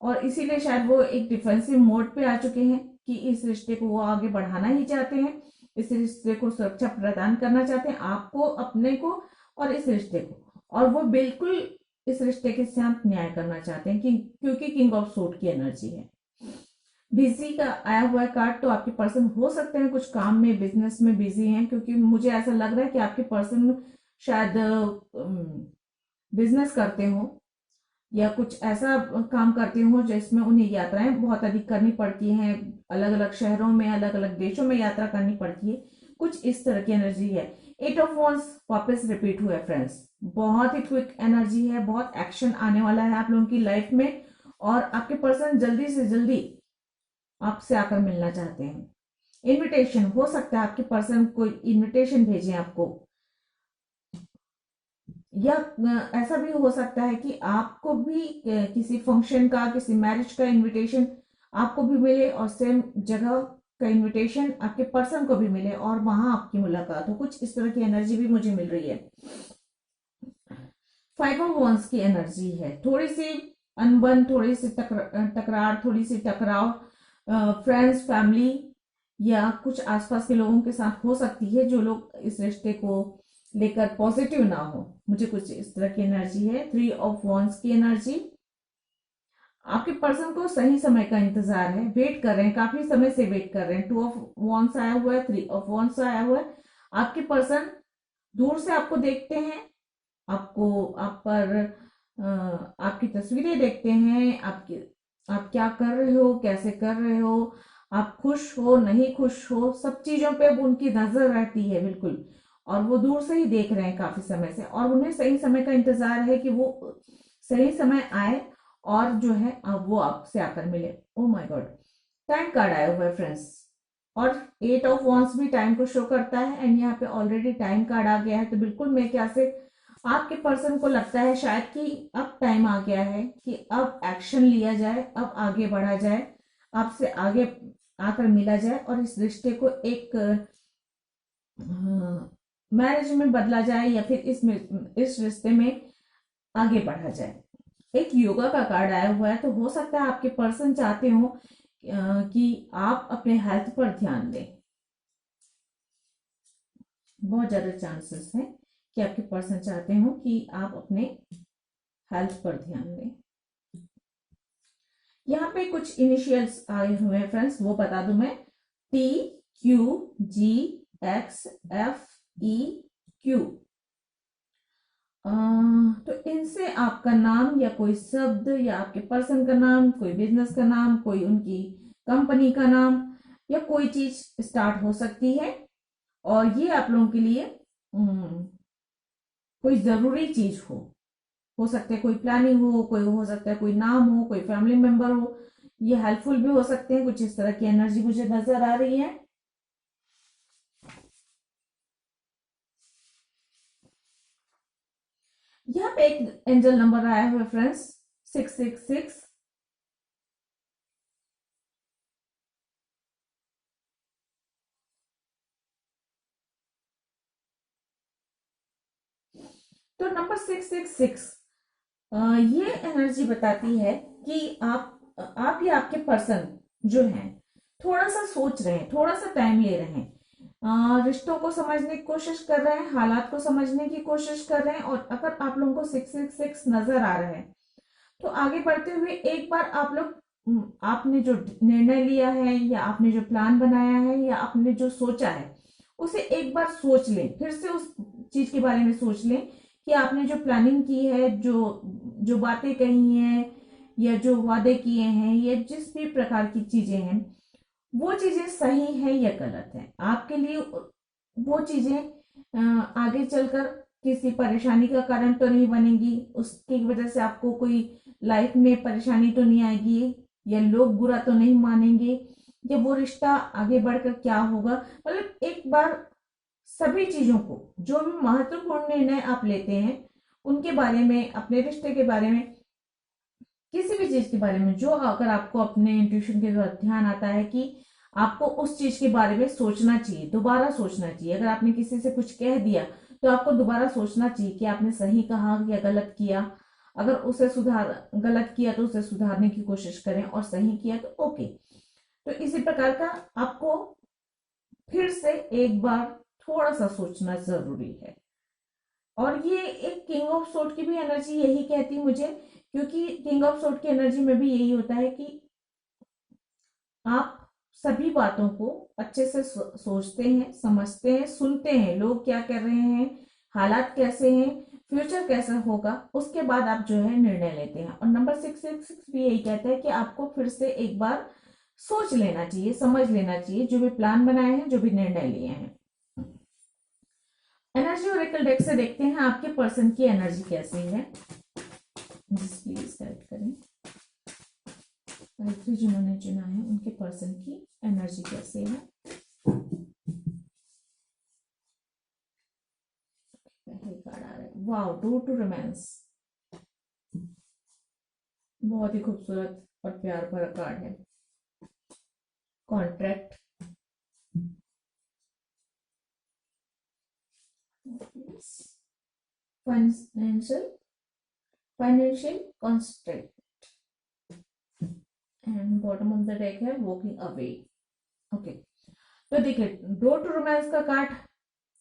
और इसीलिए शायद वो एक डिफेंसिव मोड पे आ चुके हैं कि इस रिश्ते को वो आगे बढ़ाना ही चाहते हैं, इस रिश्ते को सुरक्षा प्रदान करना चाहते हैं, आपको, अपने को, और इस रिश्ते को। और वो बिल्कुल इस रिश्ते के साथ न्याय करना चाहते हैं, क्योंकि किंग ऑफ सोर्ड की एनर्जी है। बिजी का आया हुआ है कार्ड, तो आपके पर्सन हो सकते हैं कुछ काम में, बिजनेस में बिजी हैं, क्योंकि मुझे ऐसा लग रहा है कि आपके पर्सन शायद बिजनेस करते हो, या कुछ ऐसा काम करते हो जिसमें उन्हें यात्राएं बहुत अधिक करनी पड़ती हैं, अलग अलग शहरों में, अलग अलग देशों में यात्रा करनी पड़ती है, कुछ इस तरह की एनर्जी है। 8 ऑफ वॉन्ड्स वापस रिपीट हुआ है फ्रेंड्स, बहुत ही क्विक एनर्जी है, बहुत एक्शन आने वाला है आप लोगों की लाइफ में, और आपके पर्सन जल्दी से जल्दी आपसे आकर मिलना चाहते हैं। इनविटेशन, हो सकता है आपके पर्सन कोई इनविटेशन भेजे आपको, या ऐसा भी हो सकता है कि आपको भी किसी फंक्शन का, किसी मैरिज का इनविटेशन आपको भी मिले, और सेम जगह का इनविटेशन आपके पर्सन को भी मिले, और वहां आपकी मुलाकात हो, कुछ इस तरह की एनर्जी भी मुझे मिल रही है। 5 ऑफ वॉन्ड्स की एनर्जी है, थोड़ी सी अनबन, थोड़ी सी तकरार, थोड़ी सी टकराव, फ्रेंड्स, फैमिली या कुछ आसपास के लोगों के साथ हो सकती है, जो लोग इस रिश्ते को लेकर पॉजिटिव ना हो। मुझे कुछ इस तरह की एनर्जी है। 3 ऑफ वॉन्ड्स की एनर्जी, आपके पर्सन को सही समय का इंतजार है, वेट कर रहे हैं, काफी समय से वेट कर रहे हैं। 2 ऑफ वॉन्ड्स आया हुआ है, 3 ऑफ वॉन्ड्स आया हुआ है। आपके पर्सन दूर से आपको देखते हैं, आपको आप पर आपकी तस्वीरें देखते हैं, आपकी आप क्या कर रहे हो, कैसे कर रहे हो, आप खुश हो नहीं खुश हो, सब चीजों पे अब उनकी नजर रहती है बिल्कुल। और वो दूर से ही देख रहे हैं काफी समय से, और उन्हें सही समय का इंतजार है कि वो सही समय आए और जो है अब वो आपसे आकर मिले। Oh my God, time card आया हुआ है फ्रेंड्स, और 8 ऑफ वॉन्ड्स भी टाइम को शो करता है, एंड यहाँ पे ऑलरेडी टाइम कार्ड आ गया है। तो बिल्कुल मेरे ख्याल से आपके पर्सन को लगता है शायद कि अब टाइम आ गया है कि अब एक्शन लिया जाए, अब आगे बढ़ा जाए, आपसे आगे आकर मिला जाए और इस रिश्ते को एक मैरिज में बदला जाए, या फिर इस रिश्ते में आगे बढ़ा जाए। एक योगा का कार्ड आया हुआ है, तो हो सकता है आपके पर्सन चाहते हो कि आप अपने हेल्थ पर ध्यान दें। बहुत ज्यादा चांसेस है कि आपके पर्सन चाहते हो कि आप अपने हेल्थ पर ध्यान दें। यहाँ पे कुछ इनिशियल्स आए हुए हैं फ्रेंड्स, वो बता दूं मैं। TQGXFEQ। तो इनसे आपका नाम या कोई शब्द, या आपके पर्सन का नाम, कोई बिजनेस का नाम, कोई उनकी कंपनी का नाम, या कोई चीज स्टार्ट हो सकती है। और ये आप लोगों के लिए कोई जरूरी चीज हो सकता है कोई प्लानिंग हो, कोई हो सकता है कोई नाम हो, कोई फैमिली मेंबर हो, ये हेल्पफुल भी हो सकते हैं। कुछ इस तरह की एनर्जी मुझे नजर आ रही है। यहाँ पे एक एंजल नंबर आया हुआ है फ्रेंड्स, 666। तो नंबर 666 ये एनर्जी बताती है कि आप या आपके पर्सन जो है थोड़ा सा सोच रहे हैं, थोड़ा सा टाइम ले रहे हैं, रिश्तों को समझने की कोशिश कर रहे हैं, हालात को समझने की कोशिश कर रहे हैं। और अगर आप लोगों को 666 नजर आ रहा है, तो आगे बढ़ते हुए एक बार आप लोग आपने जो निर्णय लिया है, या आपने जो प्लान बनाया है, या आपने जो सोचा है, उसे एक बार सोच लें, फिर से उस चीज के बारे में सोच लें कि आपने जो प्लानिंग की है, जो जो बातें कही हैं, या जो वादे किए हैं, या जिस भी प्रकार की चीजें हैं, वो चीजें सही है या गलत है आपके लिए। वो चीजें आगे चलकर किसी परेशानी का कारण तो नहीं बनेगी, उसकी वजह से आपको कोई लाइफ में परेशानी तो नहीं आएगी, या लोग बुरा तो नहीं मानेंगे, या वो रिश्ता आगे बढ़कर क्या होगा। मतलब एक बार सभी चीजों को, जो भी महत्वपूर्ण निर्णय आप लेते हैं उनके बारे में, अपने रिश्ते के बारे में, किसी भी चीज के बारे में, जो अगर आपको अपने इंट्यूशन के द्वारा ध्यान आता है कि आपको उस चीज के बारे में सोचना चाहिए, दोबारा सोचना चाहिए। अगर आपने किसी से कुछ कह दिया, तो आपको दोबारा सोचना चाहिए कि आपने सही कहा या गलत किया। अगर उसे सुधार गलत किया तो उसे सुधारने की कोशिश करें, और सही किया तो ओके। तो इसी प्रकार का आपको फिर से एक बार थोड़ा सा सोचना जरूरी है। और ये एक किंग ऑफ सोर्ड की भी एनर्जी यही कहती है मुझे, क्योंकि किंग ऑफ सोर्ड की एनर्जी में भी यही होता है कि आप सभी बातों को अच्छे से सोचते हैं, समझते हैं, सुनते हैं, लोग क्या कर रहे हैं, हालात कैसे हैं, फ्यूचर कैसा होगा, उसके बाद आप जो है निर्णय लेते हैं। और नंबर 666 भी यही कहता है कि आपको फिर से एक बार सोच लेना चाहिए, समझ लेना चाहिए, जो भी प्लान बनाए हैं, जो भी निर्णय लिए हैं। एनर्जी ओरेकल डेक से देखते हैं आपके पर्सन की एनर्जी कैसी है। प्लीज गाइड करें, गायत्री जिन्होंने चुना है उनके पर्सन की एनर्जी कैसे है। पहले कार्ड आ रहा है, वाओ, डोर टू रोमांस। बहुत ही खूबसूरत और प्यार भरा कार्ड है। Contract, financial financial constraint, and bottom of the deck है वॉकिंग अवे। ओके, तो देखिए डोर टू रोमांस का कार्ड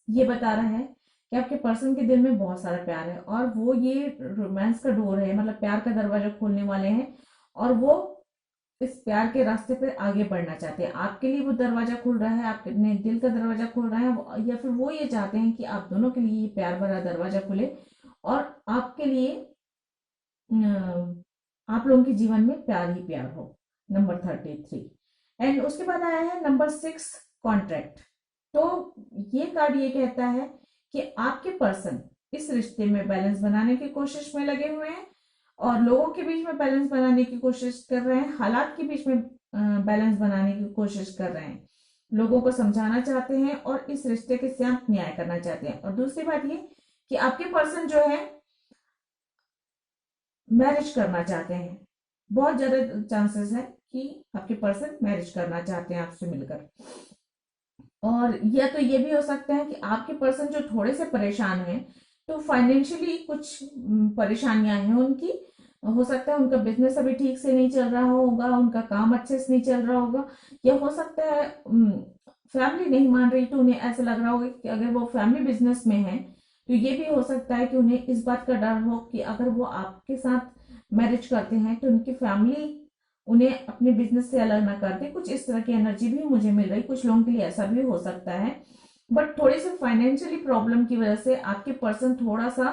ये बता रहा है कि आपके पर्सन के दिल में बहुत सारा प्यार है और वो ये रोमांस का डोर है, मतलब प्यार का दरवाजा खोलने वाले हैं और वो इस प्यार के रास्ते पे आगे बढ़ना चाहते हैं। आपके लिए वो दरवाजा खुल रहा है, आपके दिल का दरवाजा खुल रहा है, या फिर वो ये चाहते हैं कि आप दोनों के लिए ये प्यार भरा दरवाजा खुले और आपके लिए आप लोगों के जीवन में प्यार ही प्यार हो। नंबर 33। एंड उसके बाद आया है नंबर 6, कॉन्ट्रैक्ट। तो ये कार्ड ये कहता है कि आपके पर्सन इस रिश्ते में बैलेंस बनाने की कोशिश में लगे हुए हैं और लोगों के बीच में बैलेंस बनाने की कोशिश कर रहे हैं, हालात के बीच में बैलेंस बनाने की कोशिश कर रहे हैं, लोगों को समझाना चाहते हैं और इस रिश्ते के साथ न्याय करना चाहते हैं। और दूसरी बात ये कि आपके पर्सन जो है मैरिज करना चाहते हैं, बहुत ज्यादा चांसेस है कि आपके पर्सन मैरिज करना चाहते हैं आपसे मिलकर। और या तो ये भी हो सकता है कि आपके पर्सन जो थोड़े से परेशान हैं, तो फाइनेंशियली कुछ परेशानियां हैं उनकी, हो सकता है उनका बिजनेस अभी ठीक से नहीं चल रहा होगा, उनका काम अच्छे से नहीं चल रहा होगा, या हो सकता है फैमिली नहीं मान रही, तो उन्हें ऐसा लग रहा होगा कि अगर वो फैमिली बिजनेस में है तो ये भी हो सकता है कि उन्हें इस बात का डर हो कि अगर वो आपके साथ मैरिज करते हैं तो उनकी फैमिली उन्हें अपने बिजनेस से अलग ना कर दे। कुछ इस तरह की एनर्जी भी मुझे मिल रही, कुछ लोगों के लिए ऐसा भी हो सकता है। बट थोड़ी सी फाइनेंशियली प्रॉब्लम की वजह से आपके पर्सन थोड़ा सा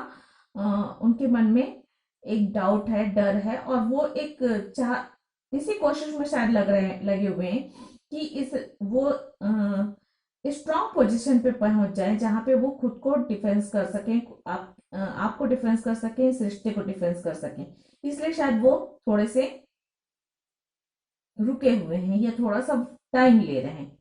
उनके मन में एक डाउट है, डर है, और वो एक चाह इसी कोशिश में शायद लगे हुए हैं कि इस वो स्ट्रॉन्ग पोजीशन पे पहुंच जाए जहां पे वो खुद को डिफेंस कर सकें, आपको डिफेंस कर सकें, इस रिश्ते को डिफेंस कर सकें। इसलिए शायद वो थोड़े से रुके हुए हैं या थोड़ा सा टाइम ले रहे हैं।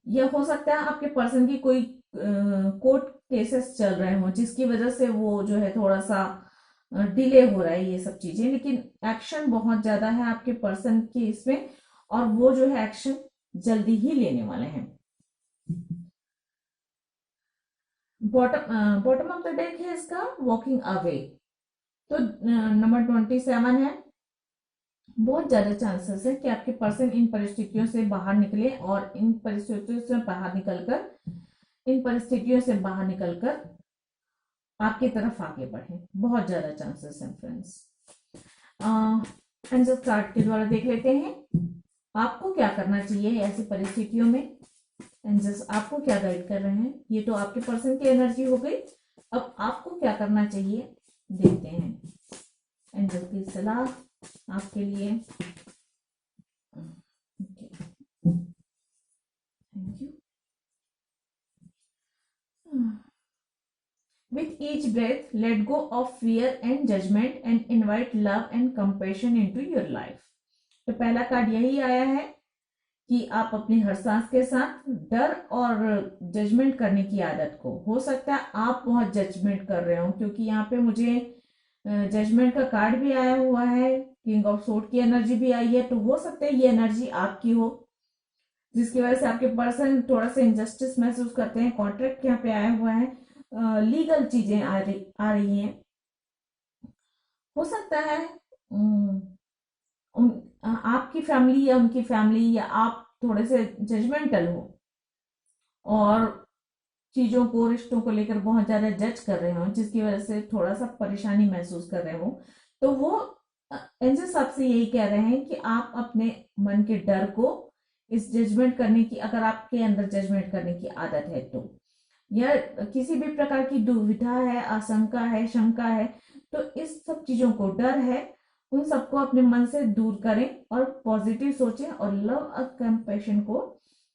या हो सकता है आपके पर्सन की कोई कोर्ट केसेस चल रहे हो जिसकी वजह से वो जो है थोड़ा सा डिले हो रहा है ये सब चीजें, लेकिन एक्शन बहुत ज्यादा है आपके पर्सन के इसमें और वो जो है एक्शन जल्दी ही लेने वाले हैं। बॉटम ऑफ द डेक है इसका वॉकिंग अवे। तो नंबर 27 है, बहुत ज्यादा चांसेस है कि आपके पर्सन इन परिस्थितियों से बाहर निकले और इन परिस्थितियों से बाहर निकलकर आपकी तरफ आगे बढ़े, बहुत ज्यादा चांसेस हैं फ्रेंड्स। एंजल कार्ड के द्वारा देख लेते हैं आपको क्या करना चाहिए ऐसी परिस्थितियों में। एंजल्स आपको क्या गाइड कर रहे हैं, ये तो आपके पर्सन की एनर्जी हो गई, अब आपको क्या करना चाहिए देखते हैं एंजल की सलाह आपके लिए। Thank you. With each breath, let go of fear and judgment and invite love and compassion into your life. तो पहला कार्ड यही आया है कि आप अपनी हर सांस के साथ डर और जजमेंट करने की आदत को, हो सकता है आप बहुत जजमेंट कर रहे हो, क्योंकि यहाँ पे मुझे जजमेंट का कार्ड भी आया हुआ है, किंग ऑफ सोर्ड की एनर्जी भी आई है, तो हो सकता है ये एनर्जी आपकी हो जिसकी वजह से आपके पर्सन थोड़ा सा इंजस्टिस महसूस करते हैं। कॉन्ट्रैक्ट यहाँ पे आया हुआ है, लीगल चीजें आ रही हैं। हो सकता है आपकी फैमिली या उनकी फैमिली या आप थोड़े से जजमेंटल हो और चीजों को, रिश्तों को लेकर बहुत ज्यादा जज कर रहे हो, जिसकी वजह से थोड़ा सा परेशानी महसूस कर रहे हो। तो वो एंजल्स आपसे यही कह रहे हैं कि आप अपने मन के डर को, इस जजमेंट करने की, अगर आपके अंदर जजमेंट करने की आदत है तो, या किसी भी प्रकार की दुविधा है, आशंका है, शंका है, तो इस सब चीजों को, डर है, उन सबको अपने मन से दूर करें और पॉजिटिव सोचें और लव और कंपैशन को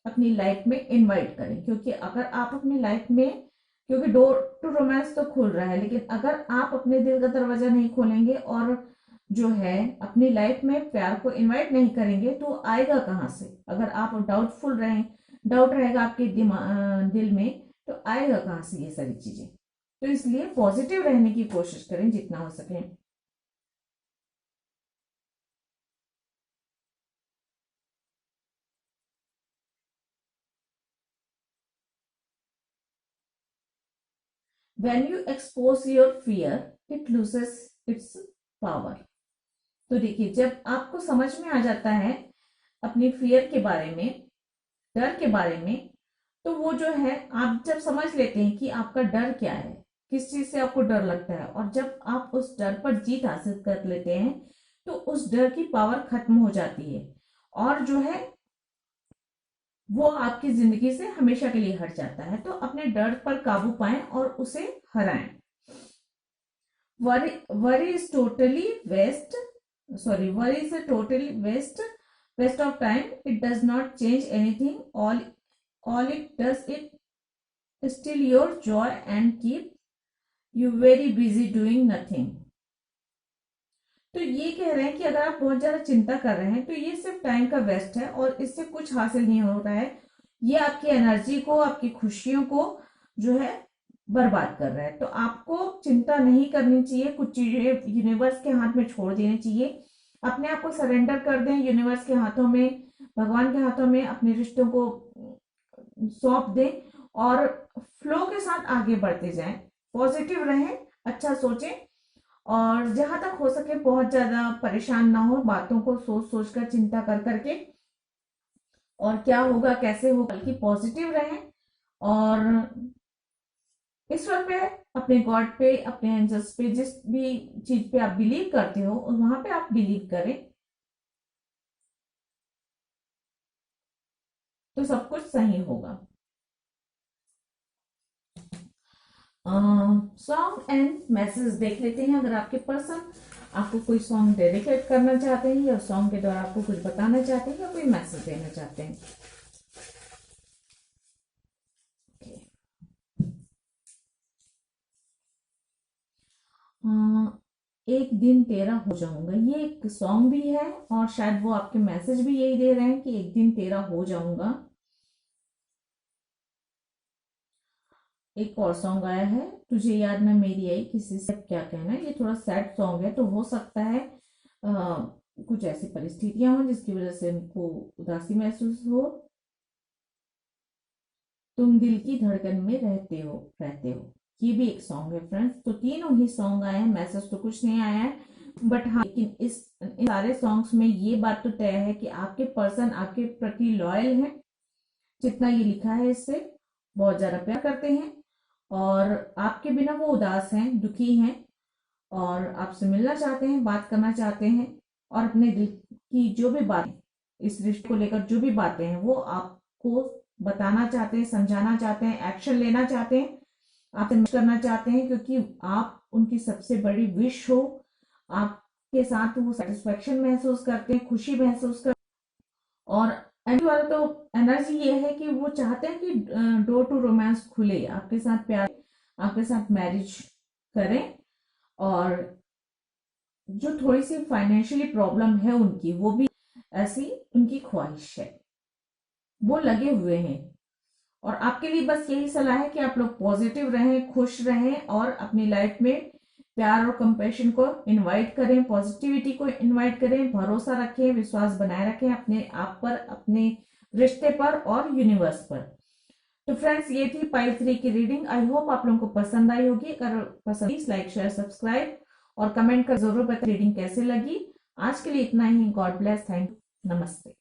अपनी लाइफ में इनवाइट करें। क्योंकि अगर आप अपनी लाइफ में, क्योंकि डोर टू रोमांस तो खुल रहा है, लेकिन अगर आप अपने दिल का दरवाजा नहीं खोलेंगे और जो है अपनी लाइफ में प्यार को इनवाइट नहीं करेंगे तो आएगा कहाँ से। अगर आप डाउटफुल रहें, डाउट रहेगा आपके दिल में, तो आएगा कहाँ से ये सारी चीजें। तो इसलिए पॉजिटिव रहने की कोशिश करें जितना हो सके। When you expose your fear, it loses it's power. तो देखिए, जब आपको समझ में आ जाता है अपनी फियर के बारे में, डर के बारे में, तो वो जो है, आप जब समझ लेते हैं कि आपका डर क्या है, किस चीज से आपको डर लगता है, और जब आप उस डर पर जीत हासिल कर लेते हैं, तो उस डर की पावर खत्म हो जाती है, और जो है वो आपकी जिंदगी से हमेशा के लिए हट जाता है। तो अपने डर पर काबू पाएं और उसे हराएं। worry is totally worry is a totally waste of time. It does not change anything. All it does, it steal your joy and keep you very busy doing nothing. तो ये कह रहे हैं कि अगर आप बहुत ज्यादा चिंता कर रहे हैं तो ये सिर्फ टाइम का वेस्ट है और इससे कुछ हासिल नहीं होता है। ये आपकी एनर्जी को, आपकी खुशियों को जो है बर्बाद कर रहा है। तो आपको चिंता नहीं करनी चाहिए, कुछ चीजें यूनिवर्स के हाथ में छोड़ देनी चाहिए। अपने आप को सरेंडर कर दें यूनिवर्स के हाथों में, भगवान के हाथों में, अपने रिश्तों को सौंप दें और फ्लो के साथ आगे बढ़ते जाएं। पॉजिटिव रहें, अच्छा सोचें, और जहां तक हो सके बहुत ज्यादा परेशान ना हो बातों को सोच सोच कर, चिंता कर करके, और क्या होगा कैसे होगा, बल्कि पॉजिटिव रहें। और ईश्वर पे, अपने गॉड पे, अपने एंजल्स पे, जिस भी चीज पे आप बिलीव करते हो वहां पे आप बिलीव करें, तो सब कुछ सही होगा। सॉन्ग एंड मैसेज देख लेते हैं। अगर आपके पर्सन आपको कोई सॉन्ग डेडिकेट करना चाहते हैं, या सॉन्ग के द्वारा आपको कुछ बताना चाहते हैं, या कोई मैसेज देना चाहते हैं। एक दिन तेरा हो जाऊंगा, ये एक सॉन्ग भी है, और शायद वो आपके मैसेज भी यही दे रहे हैं कि एक दिन तेरा हो जाऊंगा। एक और सॉन्ग आया है, तुझे याद ना मेरी आई, किसी से क्या कहना। ये थोड़ा सैड सॉन्ग है, तो हो सकता है कुछ ऐसी परिस्थितियां हो जिसकी वजह से उनको उदासी महसूस हो। तुम दिल की धड़कन में रहते हो, ये भी एक सॉन्ग है फ्रेंड्स। तो तीनों ही सॉन्ग आए हैं, मैसेज तो कुछ नहीं आया है, बट हाँ, लेकिन इन सारे सॉन्ग्स में ये बात तो तय है कि आपके पर्सन आपके प्रति लॉयल है। जितना ये लिखा है, इससे बहुत ज्यादा प्यार करते हैं, और आपके बिना वो उदास हैं, दुखी हैं, और आपसे मिलना चाहते हैं, बात करना चाहते हैं, और अपने दिल की जो भी बातें, इस रिश्ते को लेकर जो भी बातें हैं, वो आपको बताना चाहते हैं, समझाना चाहते हैं, एक्शन लेना चाहते हैं, आपसे मिल करना चाहते हैं, क्योंकि आप उनकी सबसे बड़ी विश हो। आपके साथ वो सेटिस्फेक्शन महसूस करते हैं, खुशी महसूस करते हैं। और एंटी वाला तो एनर्जी ये है कि वो चाहते हैं कि डोर टू रोमांस खुले, आपके साथ प्यार, आपके साथ मैरिज करें, और जो थोड़ी सी फाइनेंशियली प्रॉब्लम है उनकी, वो भी ऐसी उनकी ख्वाहिश है, वो लगे हुए हैं। और आपके लिए बस यही सलाह है कि आप लोग पॉजिटिव रहें, खुश रहें, और अपनी लाइफ में प्यार और कंपैशन को इनवाइट करें, पॉजिटिविटी को इनवाइट करें, भरोसा रखें, विश्वास बनाए रखें अपने आप पर, अपने रिश्ते पर, और यूनिवर्स पर। तो फ्रेंड्स, ये थी पाइल 3 की रीडिंग। आई होप आप लोगों को पसंद आई होगी। अगर पसंद, प्लीज लाइक, शेयर, सब्सक्राइब, और कमेंट कर जरूर बताएं रीडिंग कैसे लगी। आज के लिए इतना ही। गॉड ब्लेस, थैंक यू, नमस्ते।